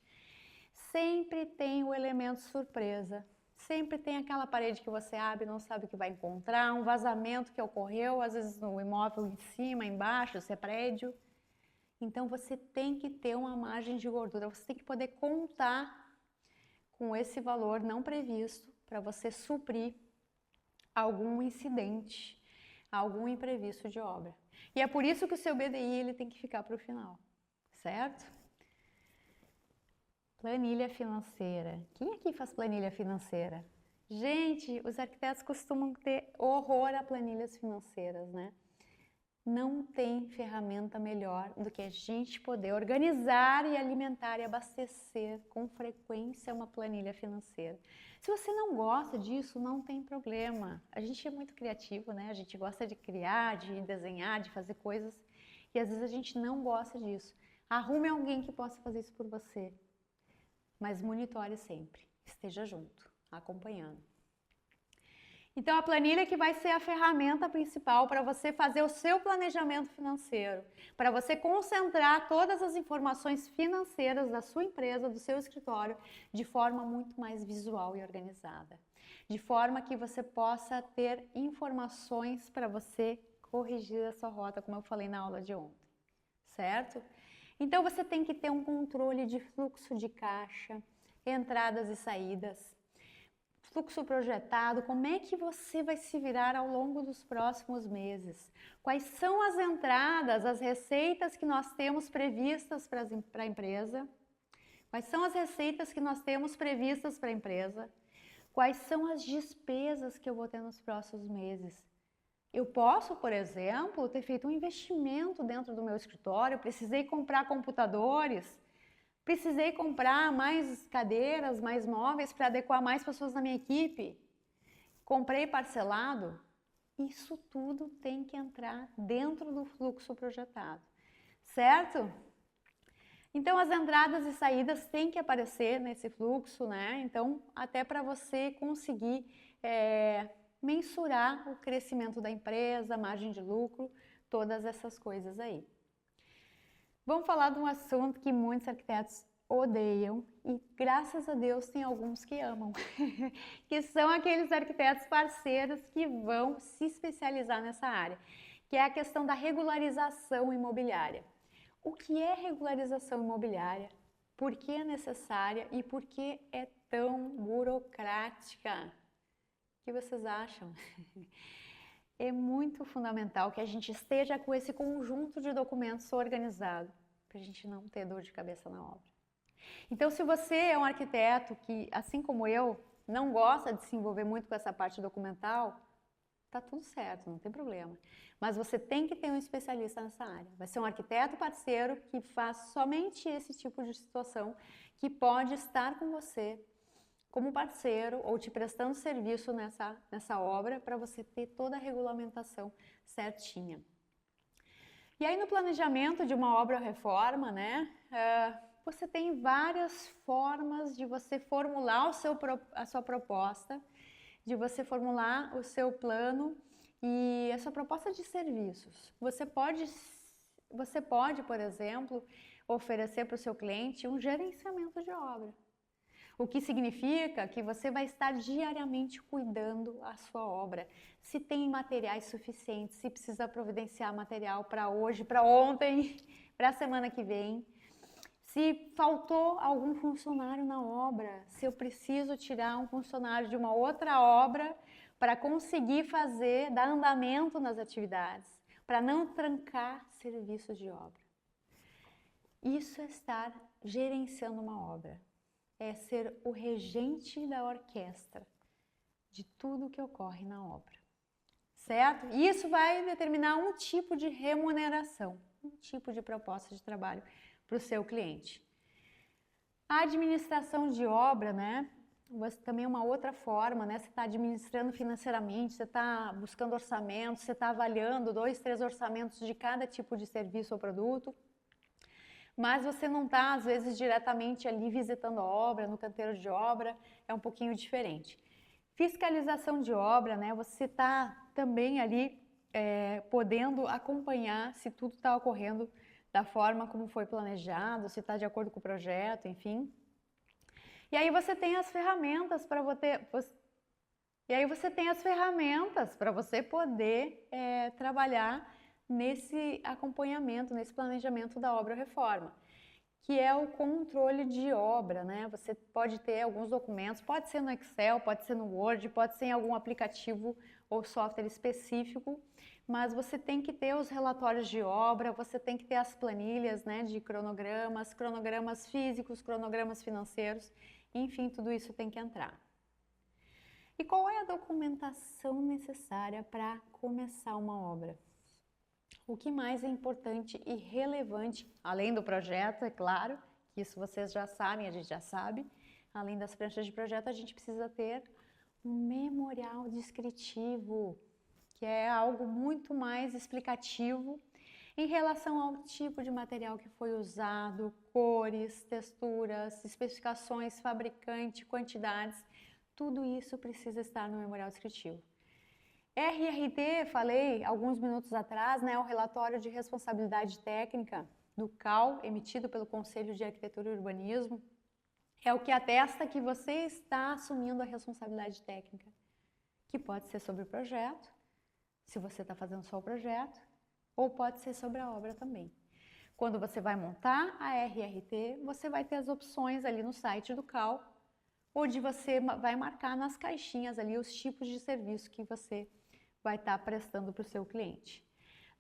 Sempre tem o elemento surpresa. Sempre tem aquela parede que você abre e não sabe o que vai encontrar, um vazamento que ocorreu, às vezes no imóvel em cima, embaixo, se é prédio. Então você tem que ter uma margem de gordura, você tem que poder contar com esse valor não previsto para você suprir algum incidente, algum imprevisto de obra. E é por isso que o seu BDI ele tem que ficar para o final, certo? Planilha financeira. Quem aqui faz planilha financeira? Gente, os arquitetos costumam ter horror a planilhas financeiras, né? Não tem ferramenta melhor do que a gente poder organizar e alimentar e abastecer com frequência uma planilha financeira. Se você não gosta disso, não tem problema. A gente é muito criativo, né? A gente gosta de criar, de desenhar, de fazer coisas e às vezes a gente não gosta disso. Arrume alguém que possa fazer isso por você, mas monitore sempre, esteja junto, acompanhando. Então, a planilha que vai ser a ferramenta principal para você fazer o seu planejamento financeiro, para você concentrar todas as informações financeiras da sua empresa, do seu escritório, de forma muito mais visual e organizada. De forma que você possa ter informações para você corrigir a sua rota, como eu falei na aula de ontem, certo? Então, você tem que ter um controle de fluxo de caixa, entradas e saídas, fluxo projetado, como é que você vai se virar ao longo dos próximos meses? Quais são as entradas, as receitas que nós temos previstas para a empresa? Quais são as receitas que nós temos previstas para a empresa? Quais são as despesas que eu vou ter nos próximos meses? Eu posso, por exemplo, ter feito um investimento dentro do meu escritório, precisei comprar computadores, precisei comprar mais cadeiras, mais móveis para adequar mais pessoas na minha equipe. Comprei parcelado. Isso tudo tem que entrar dentro do fluxo projetado, certo? Então, as entradas e saídas têm que aparecer nesse fluxo, né? Então, até para você conseguir mensurar o crescimento da empresa, margem de lucro, todas essas coisas aí. Vamos falar de um assunto que muitos arquitetos odeiam e, graças a Deus, tem alguns que amam, que são aqueles arquitetos parceiros que vão se especializar nessa área, que é a questão da regularização imobiliária. O que é regularização imobiliária? Por que é necessária e por que é tão burocrática? O que vocês acham? É muito fundamental que a gente esteja com esse conjunto de documentos organizado, para a gente não ter dor de cabeça na obra. Então, se você é um arquiteto que, assim como eu, não gosta de se envolver muito com essa parte documental, tá tudo certo, não tem problema. Mas você tem que ter um especialista nessa área. Vai ser um arquiteto parceiro que faz somente esse tipo de situação, que pode estar com você como parceiro ou te prestando serviço nessa obra para você ter toda a regulamentação certinha. E aí no planejamento de uma obra ou reforma, né, você tem várias formas de você formular a sua proposta, de você formular o seu plano e a sua proposta de serviços. Você pode, por exemplo, oferecer para o seu cliente um gerenciamento de obra. O que significa que você vai estar diariamente cuidando a sua obra. Se tem materiais suficientes, se precisa providenciar material para hoje, para ontem, para a semana que vem. Se faltou algum funcionário na obra, se eu preciso tirar um funcionário de uma outra obra para conseguir dar andamento nas atividades, para não trancar serviços de obra. Isso é estar gerenciando uma obra. É ser o regente da orquestra de tudo que ocorre na obra, certo? E isso vai determinar um tipo de remuneração, um tipo de proposta de trabalho para o seu cliente. A administração de obra, né? Também é uma outra forma, né? Você está administrando financeiramente, você está buscando orçamentos, você está avaliando 2, 3 orçamentos de cada tipo de serviço ou produto. Mas você não está, às vezes, diretamente ali visitando a obra, no canteiro de obra, é um pouquinho diferente. Fiscalização de obra, né? Você está também ali podendo acompanhar se tudo está ocorrendo da forma como foi planejado, se está de acordo com o projeto, enfim. E aí você tem as ferramentas para você poder trabalhar nesse acompanhamento, nesse planejamento da obra ou reforma, que é o controle de obra, né? Você pode ter alguns documentos, pode ser no Excel, pode ser no Word, pode ser em algum aplicativo ou software específico, mas você tem que ter os relatórios de obra, você tem que ter as planilhas, né, de cronogramas físicos, cronogramas financeiros, enfim, tudo isso tem que entrar. E qual é a documentação necessária para começar uma obra? O que mais é importante e relevante, além do projeto, é claro, que isso vocês já sabem, a gente já sabe, além das pranchas de projeto, a gente precisa ter um memorial descritivo, que é algo muito mais explicativo em relação ao tipo de material que foi usado, cores, texturas, especificações, fabricante, quantidades, tudo isso precisa estar no memorial descritivo. RRT, falei alguns minutos atrás, né, o relatório de responsabilidade técnica do CAL, emitido pelo Conselho de Arquitetura e Urbanismo, é o que atesta que você está assumindo a responsabilidade técnica, que pode ser sobre o projeto, se você está fazendo só o projeto, ou pode ser sobre a obra também. Quando você vai montar a RRT, você vai ter as opções ali no site do CAL, onde você vai marcar nas caixinhas ali os tipos de serviço que você vai estar prestando para o seu cliente.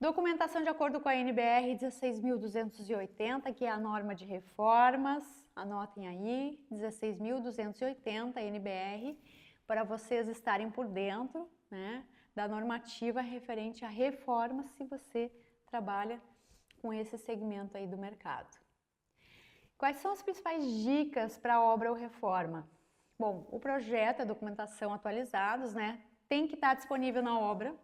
Documentação de acordo com a NBR 16.280, que é a norma de reformas, anotem aí, 16.280 NBR, para vocês estarem por dentro, né, da normativa referente à reforma, se você trabalha com esse segmento aí do mercado. Quais são as principais dicas para obra ou reforma? Bom, o projeto, a documentação atualizados, né, tem que estar disponível na obra,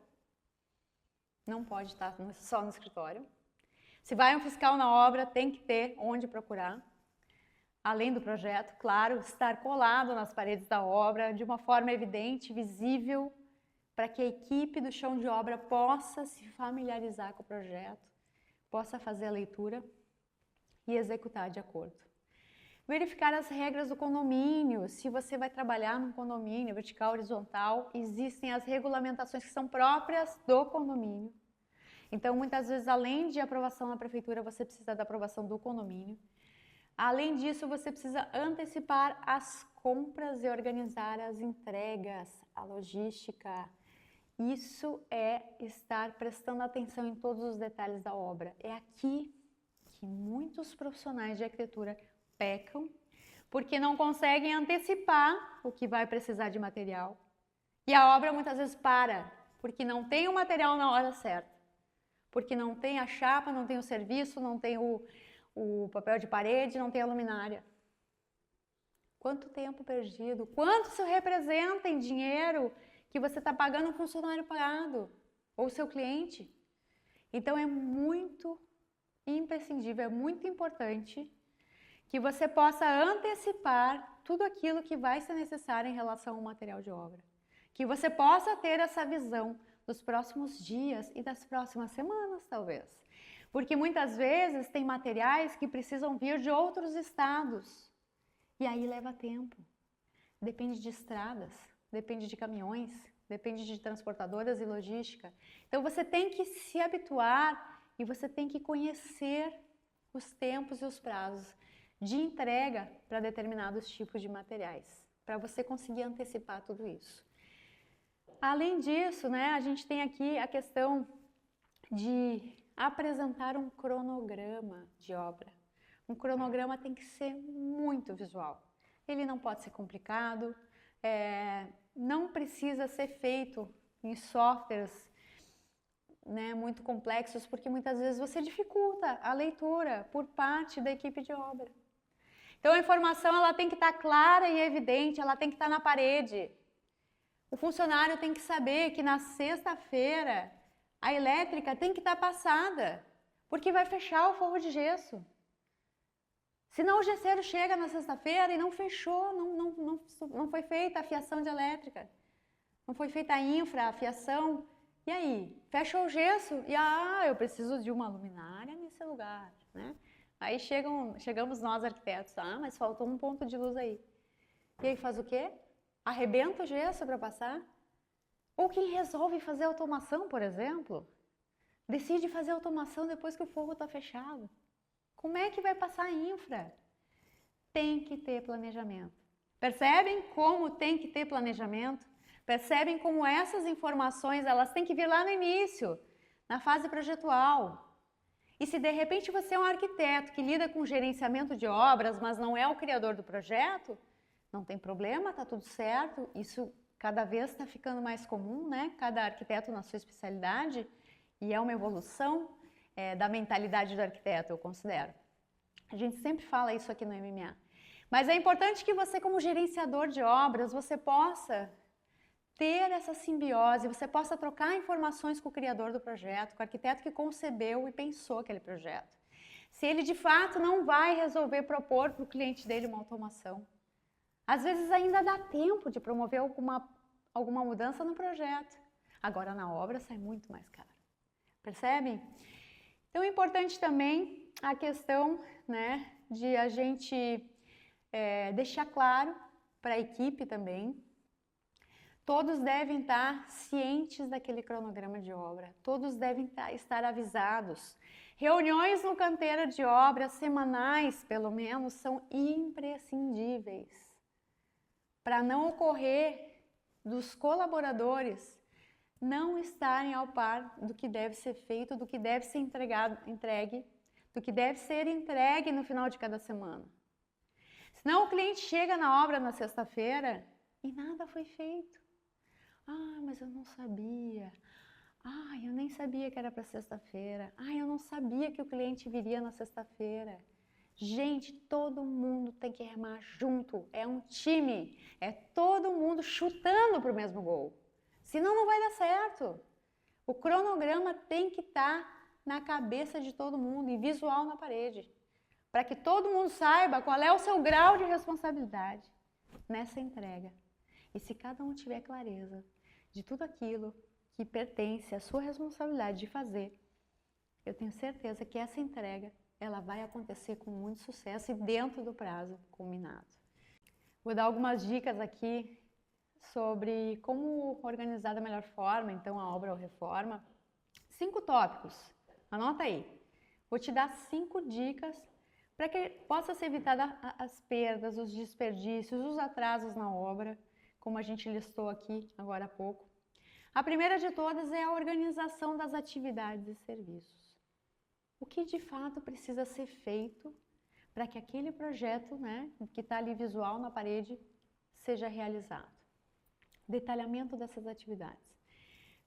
não pode estar só no escritório. Se vai um fiscal na obra, tem que ter onde procurar. Além do projeto, claro, estar colado nas paredes da obra de uma forma evidente, visível, para que a equipe do chão de obra possa se familiarizar com o projeto, possa fazer a leitura e executar de acordo. Verificar as regras do condomínio, se você vai trabalhar num condomínio vertical, horizontal, existem as regulamentações que são próprias do condomínio. Então, muitas vezes, além de aprovação na prefeitura, você precisa da aprovação do condomínio. Além disso, você precisa antecipar as compras e organizar as entregas, a logística. Isso é estar prestando atenção em todos os detalhes da obra. É aqui que muitos profissionais de arquitetura pecam, porque não conseguem antecipar o que vai precisar de material. E a obra muitas vezes para, porque não tem o material na hora certa. Porque não tem a chapa, não tem o serviço, não tem o papel de parede, não tem a luminária. Quanto tempo perdido, quanto isso representa em dinheiro que você está pagando um funcionário pagado, ou seu cliente. Então é muito imprescindível, é muito importante que você possa antecipar tudo aquilo que vai ser necessário em relação ao material de obra. Que você possa ter essa visão dos próximos dias e das próximas semanas, talvez. Porque muitas vezes tem materiais que precisam vir de outros estados. E aí leva tempo. Depende de estradas, depende de caminhões, depende de transportadoras e logística. Então você tem que se habituar e você tem que conhecer os tempos e os prazos de entrega para determinados tipos de materiais, para você conseguir antecipar tudo isso. Além disso, né, a gente tem aqui a questão de apresentar um cronograma de obra. Um cronograma tem que ser muito visual. Ele não pode ser complicado, não precisa ser feito em softwares, né, muito complexos, porque muitas vezes você dificulta a leitura por parte da equipe de obra. Então a informação ela tem que estar clara e evidente, ela tem que estar na parede. O funcionário tem que saber que na sexta-feira a elétrica tem que estar passada, porque vai fechar o forro de gesso. Senão o gesseiro chega na sexta-feira e não fechou, não foi feita a fiação de elétrica, não foi feita a infra, a fiação. E aí? Fecha o gesso e eu preciso de uma luminária nesse lugar, né? Aí chegamos nós arquitetos, mas faltou um ponto de luz aí. E aí faz o quê? Arrebenta o gesso para passar? Ou quem resolve fazer automação, por exemplo, decide fazer automação depois que o forro está fechado. Como é que vai passar a infra? Tem que ter planejamento. Percebem como tem que ter planejamento? Percebem como essas informações elas têm que vir lá no início, na fase projetual. E se de repente você é um arquiteto que lida com gerenciamento de obras, mas não é o criador do projeto, não tem problema, está tudo certo. Isso cada vez está ficando mais comum, né? Cada arquiteto na sua especialidade e é uma evolução da mentalidade do arquiteto, eu considero. A gente sempre fala isso aqui no MMA. Mas é importante que você, como gerenciador de obras, você possa ter essa simbiose, você possa trocar informações com o criador do projeto, com o arquiteto que concebeu e pensou aquele projeto. Se ele de fato não vai resolver propor para o cliente dele uma automação. Às vezes ainda dá tempo de promover alguma mudança no projeto. Agora na obra sai muito mais caro. Percebem? Então é importante também a questão, né, de a gente deixar claro para a equipe também. Todos devem estar cientes daquele cronograma de obra, todos devem estar avisados. Reuniões no canteiro de obra semanais, pelo menos, são imprescindíveis para não ocorrer dos colaboradores não estarem ao par do que deve ser feito, do que deve ser entregue, do que deve ser entregue no final de cada semana. Senão o cliente chega na obra na sexta-feira e nada foi feito. Ah, mas eu não sabia. Ah, eu nem sabia que era para sexta-feira. Ah, eu não sabia que o cliente viria na sexta-feira. Gente, todo mundo tem que remar junto. É um time. É todo mundo chutando para o mesmo gol. Senão não vai dar certo. O cronograma tem que estar na cabeça de todo mundo e visual na parede. Para que todo mundo saiba qual é o seu grau de responsabilidade nessa entrega. E se cada um tiver clareza de tudo aquilo que pertence à sua responsabilidade de fazer, eu tenho certeza que essa entrega ela vai acontecer com muito sucesso e dentro do prazo combinado. Vou dar algumas dicas aqui sobre como organizar da melhor forma, então, a obra ou reforma. 5 tópicos, anota aí. Vou te dar 5 dicas para que possa ser evitada as perdas, os desperdícios, os atrasos na obra, como a gente listou aqui agora há pouco. A primeira de todas é a organização das atividades e serviços. O que de fato precisa ser feito para que aquele projeto, né, que está ali visual na parede, seja realizado. Detalhamento dessas atividades.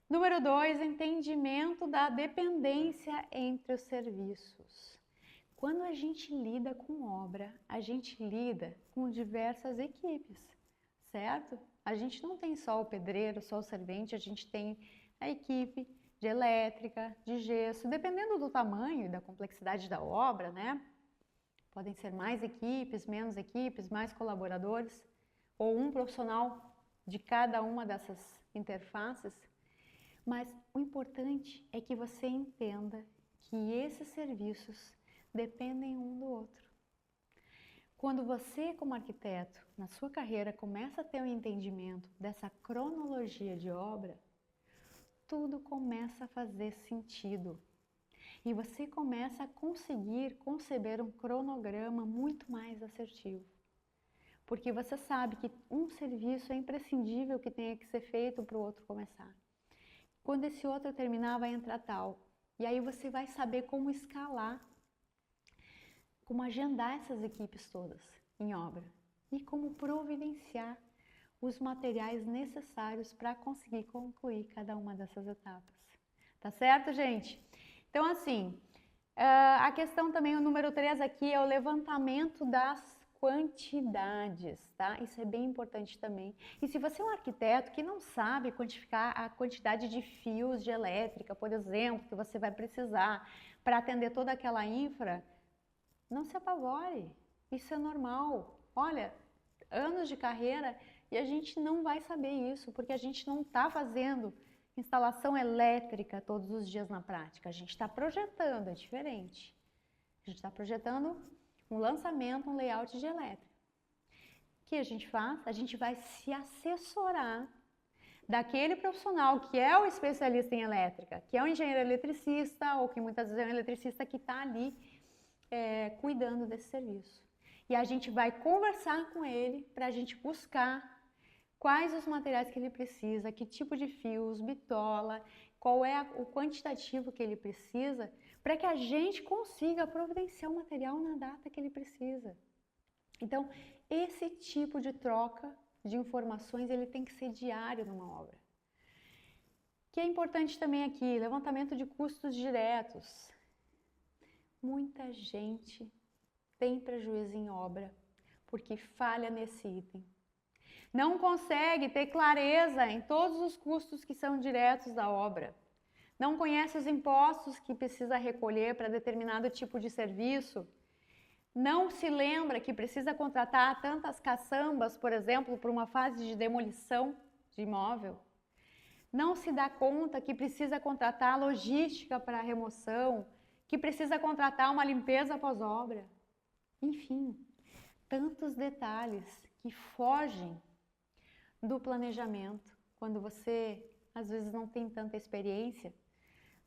Número 2, entendimento da dependência entre os serviços. Quando a gente lida com obra, a gente lida com diversas equipes, certo? A gente não tem só o pedreiro, só o servente, a gente tem a equipe de elétrica, de gesso, dependendo do tamanho e da complexidade da obra, né? Podem ser mais equipes, menos equipes, mais colaboradores, ou um profissional de cada uma dessas interfaces. Mas o importante é que você entenda que esses serviços dependem um do outro. Quando você, como arquiteto, na sua carreira, começa a ter um entendimento dessa cronologia de obra, tudo começa a fazer sentido. E você começa a conseguir conceber um cronograma muito mais assertivo. Porque você sabe que um serviço é imprescindível que tenha que ser feito para o outro começar. Quando esse outro terminar, vai entrar tal. E aí você vai saber como escalar, como agendar essas equipes todas em obra e como providenciar os materiais necessários para conseguir concluir cada uma dessas etapas. Tá certo, gente? Então, assim, a questão também, o número 3 aqui, é o levantamento das quantidades, tá? Isso é bem importante também. E se você é um arquiteto que não sabe quantificar a quantidade de fios de elétrica, por exemplo, que você vai precisar para atender toda aquela infra, não se apavore, isso é normal. Olha, anos de carreira e a gente não vai saber isso, porque a gente não está fazendo instalação elétrica todos os dias na prática. A gente está projetando, é diferente. A gente está projetando um lançamento, um layout de elétrica. O que a gente faz? A gente vai se assessorar daquele profissional que é o especialista em elétrica, que é o engenheiro eletricista, ou que muitas vezes é um eletricista que está ali cuidando desse serviço. E a gente vai conversar com ele para a gente buscar quais os materiais que ele precisa, que tipo de fios, bitola, qual é o quantitativo que ele precisa, para que a gente consiga providenciar o material na data que ele precisa. Então, esse tipo de troca de informações, ele tem que ser diário numa obra. O que é importante também aqui, levantamento de custos diretos. Muita gente tem prejuízo em obra porque falha nesse item. Não consegue ter clareza em todos os custos que são diretos da obra. Não conhece os impostos que precisa recolher para determinado tipo de serviço. Não se lembra que precisa contratar tantas caçambas, por exemplo, para uma fase de demolição de imóvel. Não se dá conta que precisa contratar logística para a remoção, que precisa contratar uma limpeza pós-obra. Enfim, tantos detalhes que fogem do planejamento, quando você às vezes não tem tanta experiência,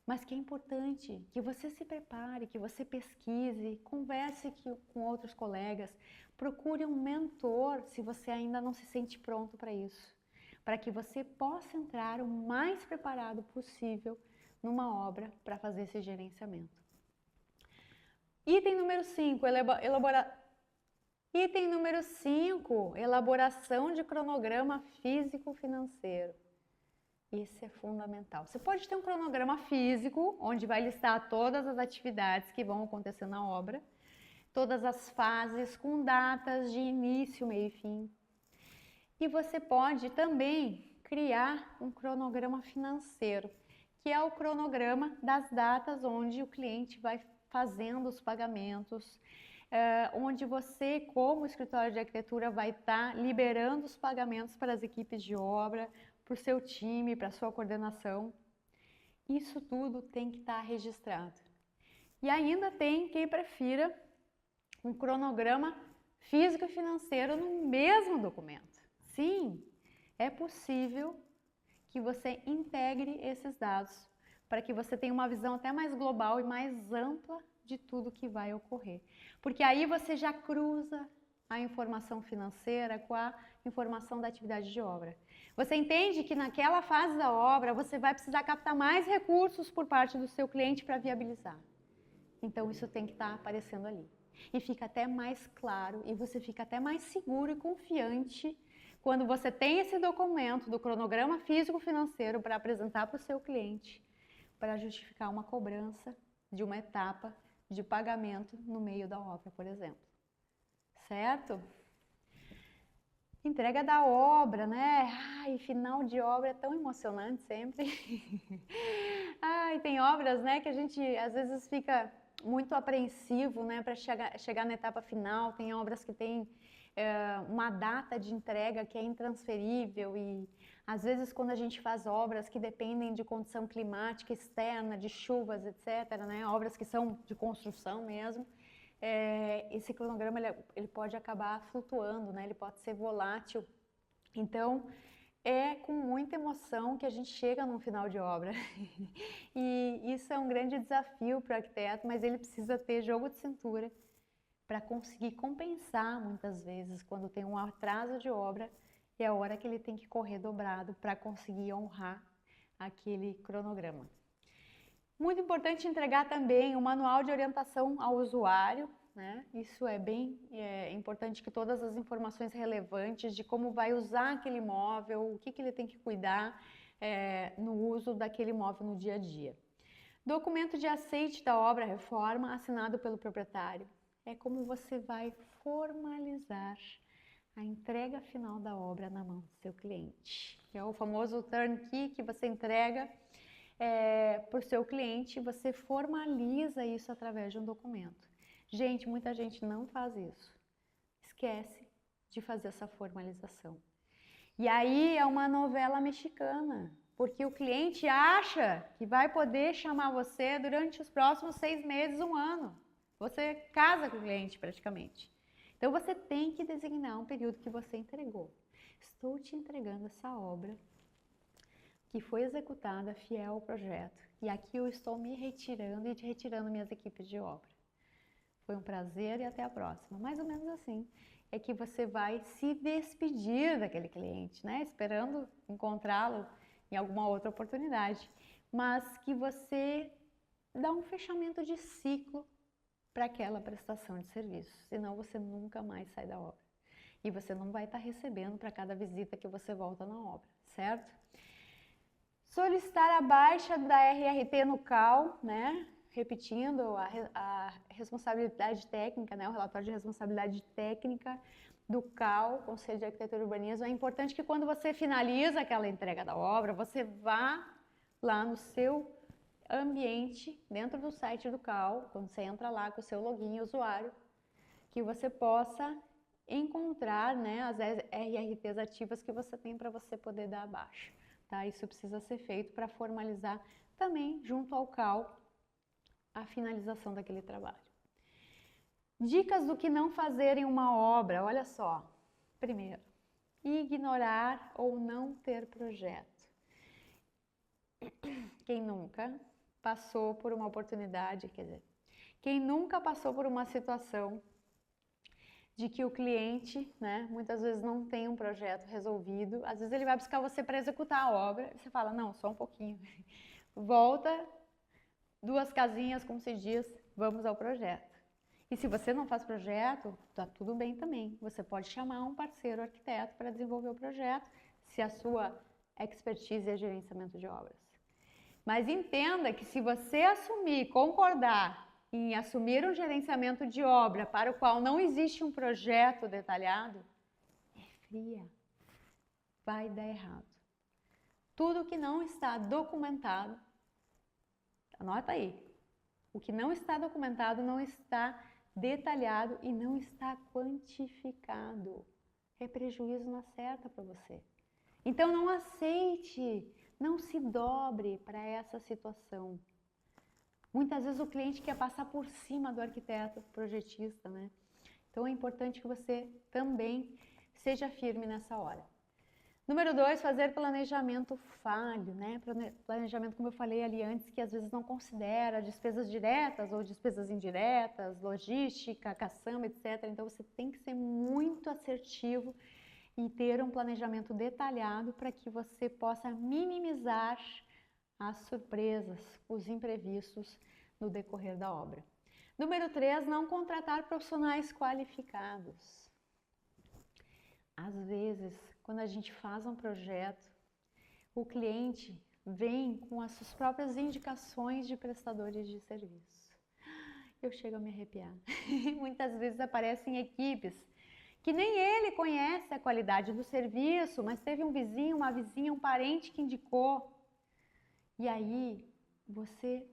mas que é importante que você se prepare, que você pesquise, converse com outros colegas, procure um mentor se você ainda não se sente pronto para isso, para que você possa entrar o mais preparado possível numa obra para fazer esse gerenciamento. Item número 5, Item número 5, elaboração de cronograma físico-financeiro. Isso é fundamental. Você pode ter um cronograma físico, onde vai listar todas as atividades que vão acontecer na obra, todas as fases, com datas de início, meio e fim. E você pode também criar um cronograma financeiro, que é o cronograma das datas onde o cliente vai fazendo os pagamentos, onde você, como escritório de arquitetura, vai estar liberando os pagamentos para as equipes de obra, para o seu time, para a sua coordenação. Isso tudo tem que estar registrado. E ainda tem quem prefira um cronograma físico e financeiro no mesmo documento. Sim, é possível que você integre esses dados para que você tenha uma visão até mais global e mais ampla de tudo que vai ocorrer. Porque aí você já cruza a informação financeira com a informação da atividade de obra. Você entende que naquela fase da obra você vai precisar captar mais recursos por parte do seu cliente para viabilizar. Então isso tem que estar aparecendo ali. E fica até mais claro e você fica até mais seguro e confiante quando você tem esse documento do cronograma físico-financeiro para apresentar para o seu cliente, para justificar uma cobrança de uma etapa de pagamento no meio da obra, por exemplo. Certo? Entrega da obra, né? Ai, final de obra é tão emocionante sempre. Ai, tem obras, né, que a gente às vezes fica muito apreensivo, né, para chegar na etapa final. Tem obras que têm uma data de entrega que é intransferível e às vezes quando a gente faz obras que dependem de condição climática externa, de chuvas, etc., né, obras que são de construção mesmo, esse cronograma ele pode acabar flutuando, né, ele pode ser volátil. Então, é com muita emoção que a gente chega num final de obra. E isso é um grande desafio para o arquiteto, mas ele precisa ter jogo de cintura para conseguir compensar muitas vezes quando tem um atraso de obra e é a hora que ele tem que correr dobrado para conseguir honrar aquele cronograma. Muito importante entregar também o manual de orientação ao usuário, né? Isso é bem importante, que todas as informações relevantes de como vai usar aquele imóvel, o que ele tem que cuidar no uso daquele imóvel no dia a dia. Documento de aceite da obra reforma assinado pelo proprietário. É como você vai formalizar a entrega final da obra na mão do seu cliente. É o famoso turnkey que você entrega para o seu cliente, você formaliza isso através de um documento. Gente, muita gente não faz isso. Esquece de fazer essa formalização. E aí é uma novela mexicana, porque o cliente acha que vai poder chamar você durante os próximos 6 meses, 1 ano. Você casa com o cliente praticamente. Então você tem que designar um período que você entregou. Estou te entregando essa obra que foi executada fiel ao projeto. E aqui eu estou me retirando e retirando minhas equipes de obra. Foi um prazer e até a próxima. Mais ou menos assim é que você vai se despedir daquele cliente, né? Esperando encontrá-lo em alguma outra oportunidade. Mas que você dá um fechamento de ciclo para aquela prestação de serviço. Senão você nunca mais sai da obra. E você não vai estar recebendo para cada visita que você volta na obra, certo? Solicitar a baixa da RRT no CAL, né? Repetindo, a responsabilidade técnica, né? O relatório de responsabilidade técnica do CAL, Conselho de Arquitetura e Urbanismo. É importante que quando você finaliza aquela entrega da obra, você vá lá no seu ambiente, dentro do site do CAL, quando você entra lá com o seu login usuário, que você possa encontrar, né, as RRTs ativas que você tem para você poder dar a baixa. Tá? Isso precisa ser feito para formalizar também, junto ao CAL, a finalização daquele trabalho. Dicas do que não fazer em uma obra, olha só. Primeiro, ignorar ou não ter projeto. Quem nunca passou por uma oportunidade, quer dizer, quem nunca passou por uma situação de que o cliente, né, muitas vezes não tem um projeto resolvido, às vezes ele vai buscar você para executar a obra, e você fala, não, só um pouquinho, volta 2 casinhas, como se diz, vamos ao projeto. E se você não faz projeto, tá tudo bem também, você pode chamar um parceiro arquiteto para desenvolver o projeto, se a sua expertise é gerenciamento de obras. Mas entenda que se você assumir, concordar em assumir um gerenciamento de obra para o qual não existe um projeto detalhado, é fria, vai dar errado. Tudo que não está documentado, anota aí, o que não está documentado não está detalhado e não está quantificado. É prejuízo na certa para você. Então não aceite, não se dobre para essa situação. Muitas vezes o cliente quer passar por cima do arquiteto, projetista, né? Então é importante que você também seja firme nessa hora. Número 2, fazer planejamento falho, né? Planejamento, como eu falei ali antes, que às vezes não considera despesas diretas ou despesas indiretas, logística, caçamba, etc. Então você tem que ser muito assertivo e ter um planejamento detalhado para que você possa minimizar as surpresas, os imprevistos no decorrer da obra. Número 3, não contratar profissionais qualificados. Às vezes, quando a gente faz um projeto, o cliente vem com as suas próprias indicações de prestadores de serviço. Eu chego a me arrepiar. Muitas vezes aparecem equipes que nem ele conhece a qualidade do serviço, mas teve um vizinho, uma vizinha, um parente que indicou. E aí, você,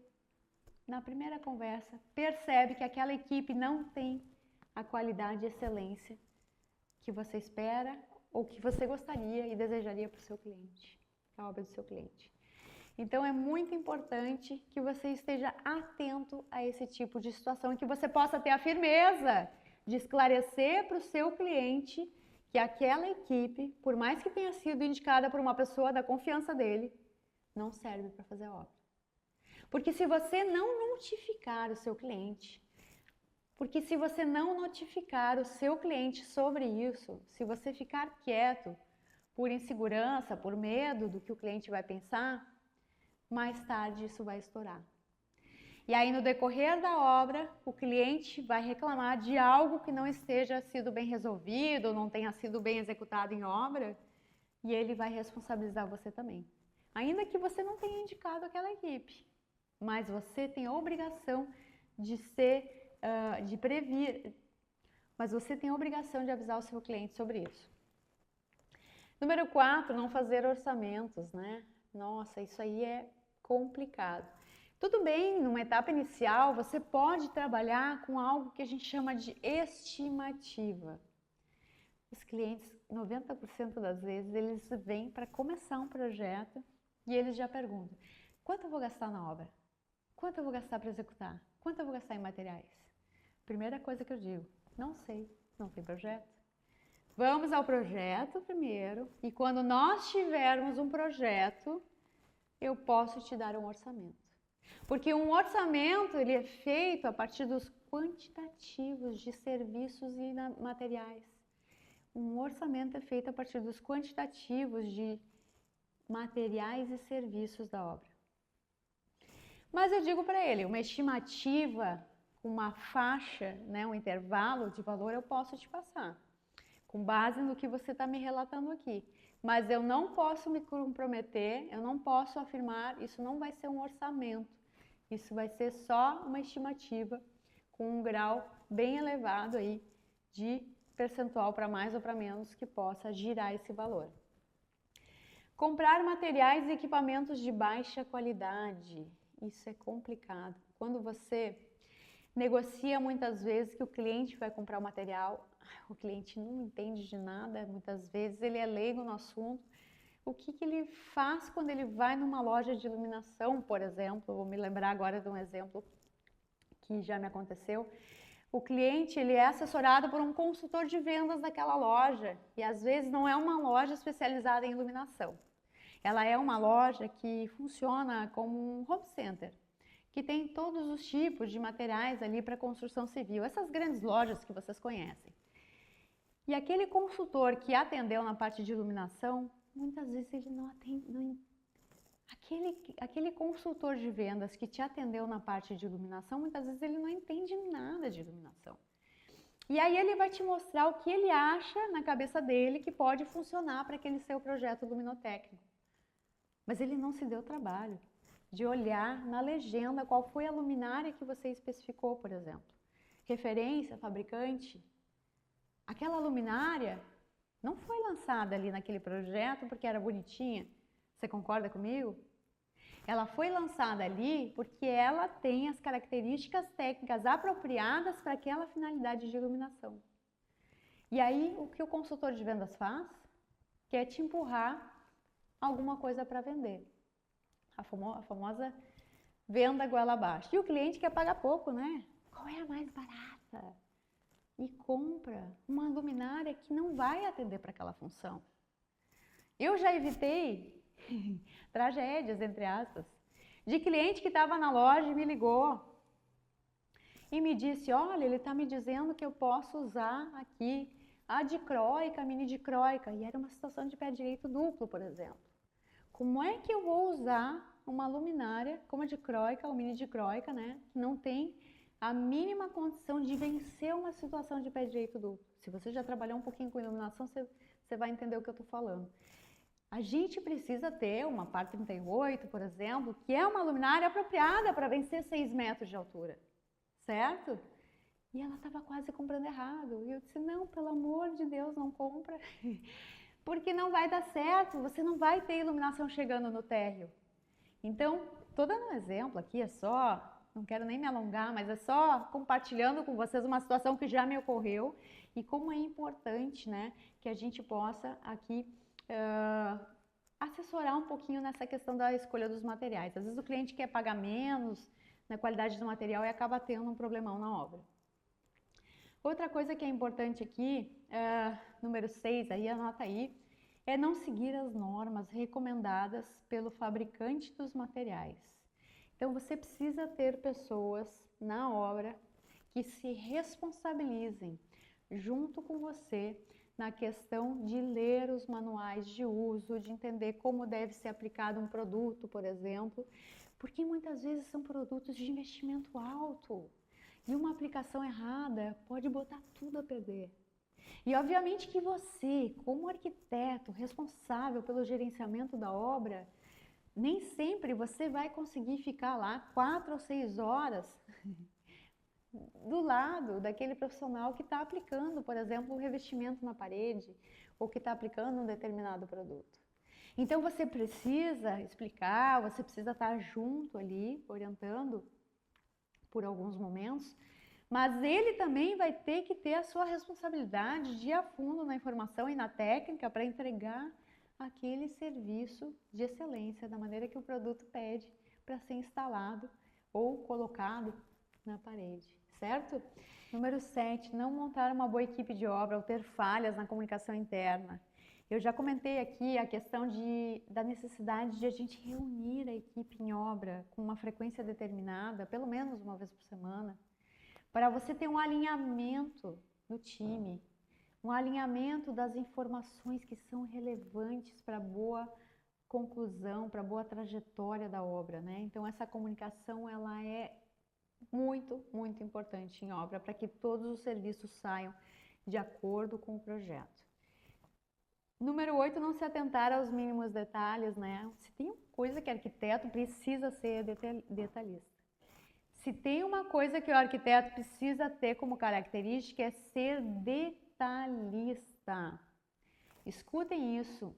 na primeira conversa, percebe que aquela equipe não tem a qualidade e excelência que você espera ou que você gostaria e desejaria para o seu cliente, para a obra do seu cliente. Então, é muito importante que você esteja atento a esse tipo de situação e que você possa ter a firmeza de esclarecer para o seu cliente que aquela equipe, por mais que tenha sido indicada por uma pessoa da confiança dele, não serve para fazer a obra. Porque se você não notificar o seu cliente, porque se você não notificar o seu cliente sobre isso, se você ficar quieto por insegurança, por medo do que o cliente vai pensar, mais tarde isso vai estourar. E aí no decorrer da obra, o cliente vai reclamar de algo que não esteja sido bem resolvido, não tenha sido bem executado em obra, e ele vai responsabilizar você também. Ainda que você não tenha indicado aquela equipe, mas você tem a obrigação de previr, mas você tem a obrigação de avisar o seu cliente sobre isso. Número 4, não fazer orçamentos, né? Nossa, isso aí é complicado. Tudo bem, numa etapa inicial, você pode trabalhar com algo que a gente chama de estimativa. Os clientes, 90% das vezes, eles vêm para começar um projeto e eles já perguntam, quanto eu vou gastar na obra? Quanto eu vou gastar para executar? Quanto eu vou gastar em materiais? Primeira coisa que eu digo, não sei, não tem projeto. Vamos ao projeto primeiro e quando nós tivermos um projeto, eu posso te dar um orçamento. Porque um orçamento, ele é feito a partir dos quantitativos de serviços e materiais. Um orçamento é feito a partir dos quantitativos de materiais e serviços da obra. Mas eu digo para ele, uma estimativa, uma faixa, né, um intervalo de valor eu posso te passar. com base no que você está me relatando aqui. Mas eu não posso me comprometer, eu não posso afirmar, isso não vai ser um orçamento. Isso vai ser só uma estimativa com um grau bem elevado aí de percentual para mais ou para menos que possa girar esse valor. Comprar materiais e equipamentos de baixa qualidade. Isso é complicado. Quando você negocia muitas vezes que o cliente vai comprar o material, o cliente não entende de nada, muitas vezes ele é leigo no assunto. O que ele faz quando ele vai numa loja de iluminação, por exemplo? Vou me lembrar agora de um exemplo que já me aconteceu. O cliente ele é assessorado por um consultor de vendas daquela loja e às vezes não é uma loja especializada em iluminação. Ela é uma loja que funciona como um home center, que tem todos os tipos de materiais ali para construção civil, essas grandes lojas que vocês conhecem. E aquele consultor que atendeu na parte de iluminação, muitas vezes ele não atende. Aquele consultor de vendas que te atendeu na parte de iluminação, muitas vezes ele não entende nada de iluminação. E aí ele vai te mostrar o que ele acha na cabeça dele que pode funcionar para aquele seu projeto luminotécnico. Mas ele não se deu o trabalho de olhar na legenda qual foi a luminária que você especificou, por exemplo. Referência, fabricante. Aquela luminária não foi lançada ali naquele projeto porque era bonitinha. Você concorda comigo? Ela foi lançada ali porque ela tem as características técnicas apropriadas para aquela finalidade de iluminação. E aí, o que o consultor de vendas faz? Quer te empurrar alguma coisa para vender. A famosa venda goela abaixo. E o cliente quer pagar pouco, né? Qual é a mais barata? E compra uma luminária que não vai atender para aquela função. Eu já evitei tragédias, entre aspas, de cliente que estava na loja e me ligou e me disse, olha, ele está me dizendo que eu posso usar aqui a dicróica, a mini dicróica, e era uma situação de pé direito duplo, por exemplo. Como é que eu vou usar uma luminária como a dicróica, ou mini dicróica, né, que não tem a mínima condição de vencer uma situação de pé direito duplo? Se você já trabalhou um pouquinho com iluminação, você vai entender o que eu estou falando. A gente precisa ter uma par 38, por exemplo, que é uma luminária apropriada para vencer 6 metros de altura, certo? E ela estava quase comprando errado. E eu disse, não, pelo amor de Deus, não compra, porque não vai dar certo, você não vai ter iluminação chegando no térreo. Então, estou dando um exemplo aqui, não quero nem me alongar, mas é só compartilhando com vocês uma situação que já me ocorreu e como é importante, né, que a gente possa aqui assessorar um pouquinho nessa questão da escolha dos materiais. Às vezes o cliente quer pagar menos na qualidade do material e acaba tendo um problemão na obra. Outra coisa que é importante aqui, número 6, aí anota aí, é não seguir as normas recomendadas pelo fabricante dos materiais. Então você precisa ter pessoas na obra que se responsabilizem junto com você na questão de ler os manuais de uso, de entender como deve ser aplicado um produto, por exemplo, porque muitas vezes são produtos de investimento alto e uma aplicação errada pode botar tudo a perder. E obviamente que você, como arquiteto responsável pelo gerenciamento da obra, nem sempre você vai conseguir ficar lá 4 ou 6 horas do lado daquele profissional que está aplicando, por exemplo, um revestimento na parede ou que está aplicando um determinado produto. Então você precisa explicar, você precisa estar junto ali, orientando por alguns momentos, mas ele também vai ter que ter a sua responsabilidade de ir a fundo na informação e na técnica para entregar aquele serviço de excelência da maneira que o produto pede para ser instalado ou colocado na parede. Certo? Número 7, não montar uma boa equipe de obra ou ter falhas na comunicação interna. Eu já comentei aqui a questão da necessidade de a gente reunir a equipe em obra com uma frequência determinada, pelo menos uma vez por semana, para você ter um alinhamento no time, um alinhamento das informações que são relevantes para a boa conclusão, para a boa trajetória da obra, né? Então essa comunicação ela é muito, muito importante em obra para que todos os serviços saiam de acordo com o projeto. Número 8, não se atentar aos mínimos detalhes, né? Se tem uma coisa que arquiteto precisa ser detalhista. Se tem uma coisa que o arquiteto precisa ter como característica é ser detalhista. Escutem isso.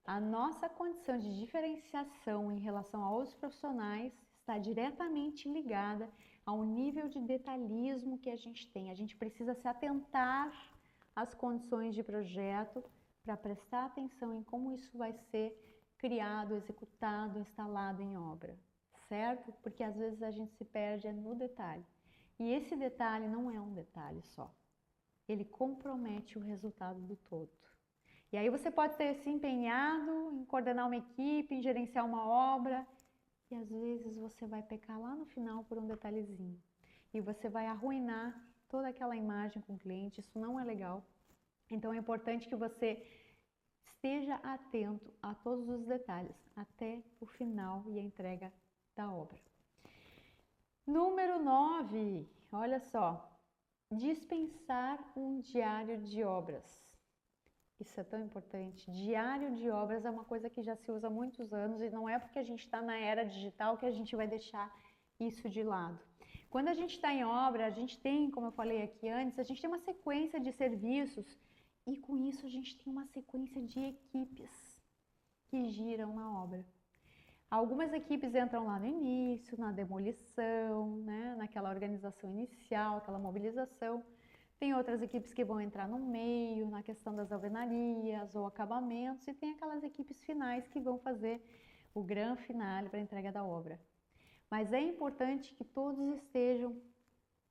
A nossa condição de diferenciação em relação a outros profissionais está diretamente ligada ao nível de detalhismo que a gente tem. A gente precisa se atentar às condições de projeto para prestar atenção em como isso vai ser criado, executado, instalado em obra, certo? Porque às vezes a gente se perde no detalhe. E esse detalhe não é um detalhe só. Ele compromete o resultado do todo. E aí você pode ter se empenhado em coordenar uma equipe, em gerenciar uma obra, e às vezes você vai pecar lá no final por um detalhezinho. E você vai arruinar toda aquela imagem com o cliente, isso não é legal. Então é importante que você esteja atento a todos os detalhes, até o final e a entrega da obra. Número 9, olha só, dispensar um diário de obras. Isso é tão importante. Diário de obras é uma coisa que já se usa há muitos anos e não é porque a gente está na era digital que a gente vai deixar isso de lado. Quando a gente está em obra, a gente tem, como eu falei aqui antes, a gente tem uma sequência de serviços e com isso a gente tem uma sequência de equipes que giram na obra. Algumas equipes entram lá no início, na demolição, né, naquela organização inicial, aquela mobilização. Tem outras equipes que vão entrar no meio, na questão das alvenarias ou acabamentos, e tem aquelas equipes finais que vão fazer o grande finale para a entrega da obra. Mas é importante que todos estejam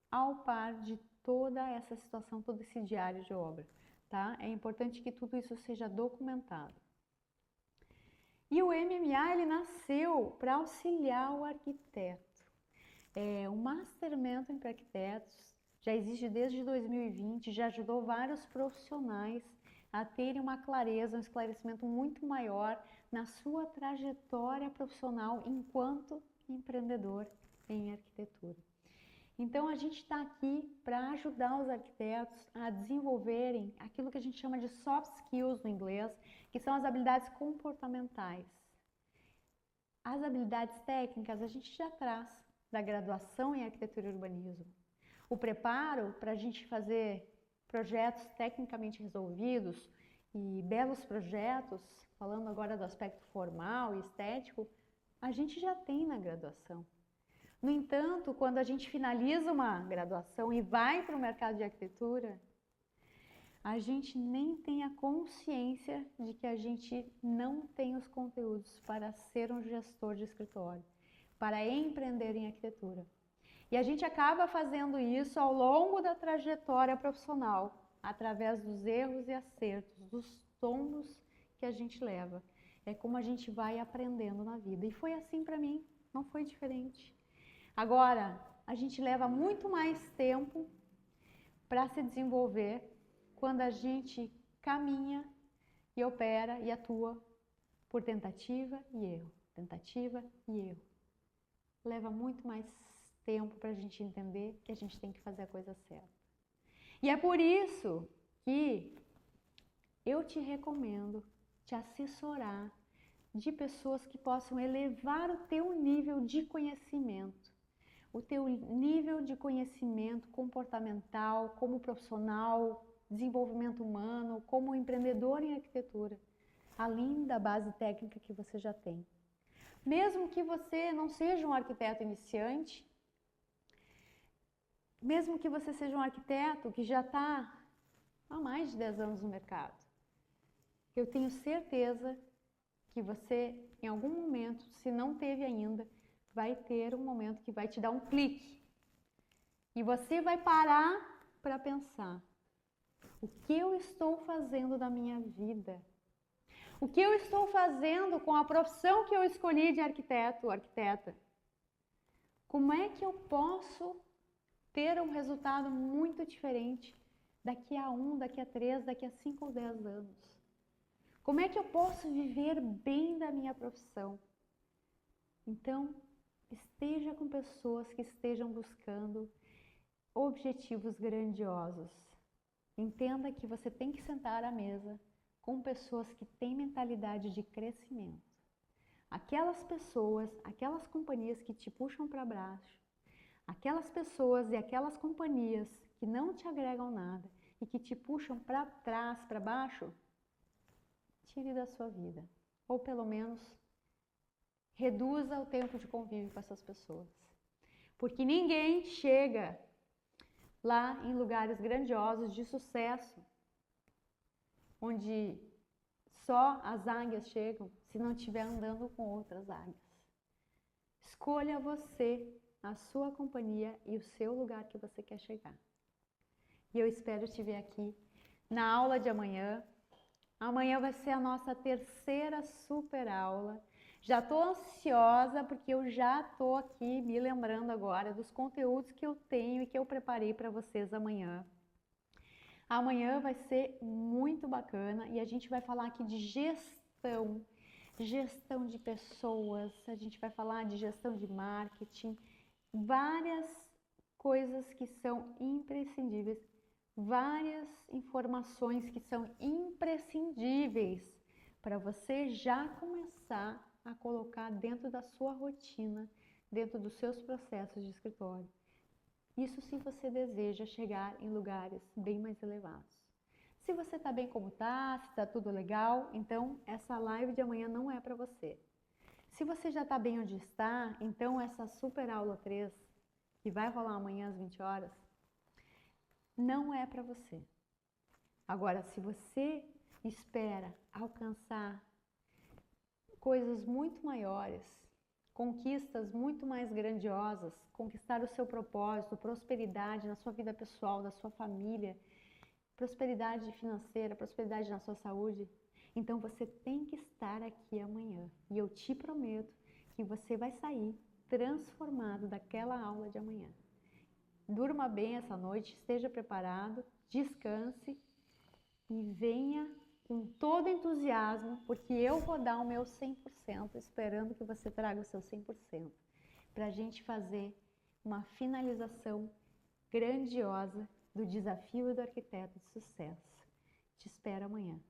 ao par de toda essa situação, todo esse diário de obra, tá? É importante que tudo isso seja documentado. E o MMA, ele nasceu para auxiliar o arquiteto. O Master Mentoring para Arquitetos já existe desde 2020, já ajudou vários profissionais a terem uma clareza, um esclarecimento muito maior na sua trajetória profissional enquanto empreendedor em arquitetura. Então a gente está aqui para ajudar os arquitetos a desenvolverem aquilo que a gente chama de soft skills no inglês, que são as habilidades comportamentais. As habilidades técnicas a gente já traz da graduação em arquitetura e urbanismo. O preparo para a gente fazer projetos tecnicamente resolvidos e belos projetos, falando agora do aspecto formal e estético, a gente já tem na graduação. No entanto, quando a gente finaliza uma graduação e vai para o mercado de arquitetura, a gente nem tem a consciência de que a gente não tem os conteúdos para ser um gestor de escritório, para empreender em arquitetura. E a gente acaba fazendo isso ao longo da trajetória profissional, através dos erros e acertos, dos tombos que a gente leva. É como a gente vai aprendendo na vida. E foi assim para mim, não foi diferente. Agora, a gente leva muito mais tempo para se desenvolver quando a gente caminha e opera e atua por tentativa e erro, tentativa e erro. Leva muito mais tempo para a gente entender que a gente tem que fazer a coisa certa. E é por isso que eu te recomendo te assessorar de pessoas que possam elevar o teu nível de conhecimento, o teu nível de conhecimento comportamental, como profissional, desenvolvimento humano, como empreendedor em arquitetura, além da base técnica que você já tem. Mesmo que você não seja um arquiteto iniciante, mesmo que você seja um arquiteto que já está há mais de 10 anos no mercado, eu tenho certeza que você, em algum momento, se não teve ainda, vai ter um momento que vai te dar um clique. E você vai parar para pensar: o que eu estou fazendo da minha vida? O que eu estou fazendo com a profissão que eu escolhi de arquiteto ou arquiteta? Como é que eu posso ter um resultado muito diferente daqui a 1, daqui a 3, daqui a 5 ou 10 anos? Como é que eu posso viver bem da minha profissão? Então, esteja com pessoas que estejam buscando objetivos grandiosos. Entenda que você tem que sentar à mesa com pessoas que têm mentalidade de crescimento. Aquelas pessoas, aquelas companhias que te puxam para baixo, aquelas pessoas e aquelas companhias que não te agregam nada e que te puxam para trás, para baixo, tire da sua vida. Ou pelo menos reduza o tempo de convívio com essas pessoas. Porque ninguém chega lá em lugares grandiosos de sucesso, onde só as águias chegam, se não estiver andando com outras águias. Escolha você, a sua companhia e o seu lugar que você quer chegar. E eu espero te ver aqui na aula de amanhã. Amanhã vai ser a nossa terceira super aula. Já estou ansiosa porque eu já estou aqui me lembrando agora dos conteúdos que eu tenho e que eu preparei para vocês amanhã. Amanhã vai ser muito bacana e a gente vai falar aqui de gestão de pessoas, a gente vai falar de gestão de marketing, várias coisas que são imprescindíveis, várias informações que são imprescindíveis para você já começar a colocar dentro da sua rotina, dentro dos seus processos de escritório. Isso se você deseja chegar em lugares bem mais elevados. Se você está bem como está, se está tudo legal, então essa live de amanhã não é para você. Se você já está bem onde está, então essa super aula 3, que vai rolar amanhã às 20 horas, não é para você. Agora, se você espera alcançar coisas muito maiores, conquistas muito mais grandiosas, conquistar o seu propósito, prosperidade na sua vida pessoal, na sua família, prosperidade financeira, prosperidade na sua saúde, então você tem que estar aqui amanhã. E eu te prometo que você vai sair transformado daquela aula de amanhã. Durma bem essa noite, esteja preparado, descanse e venha com todo entusiasmo, porque eu vou dar o meu 100%, esperando que você traga o seu 100%, para a gente fazer uma finalização grandiosa do desafio do arquiteto de sucesso. Te espero amanhã.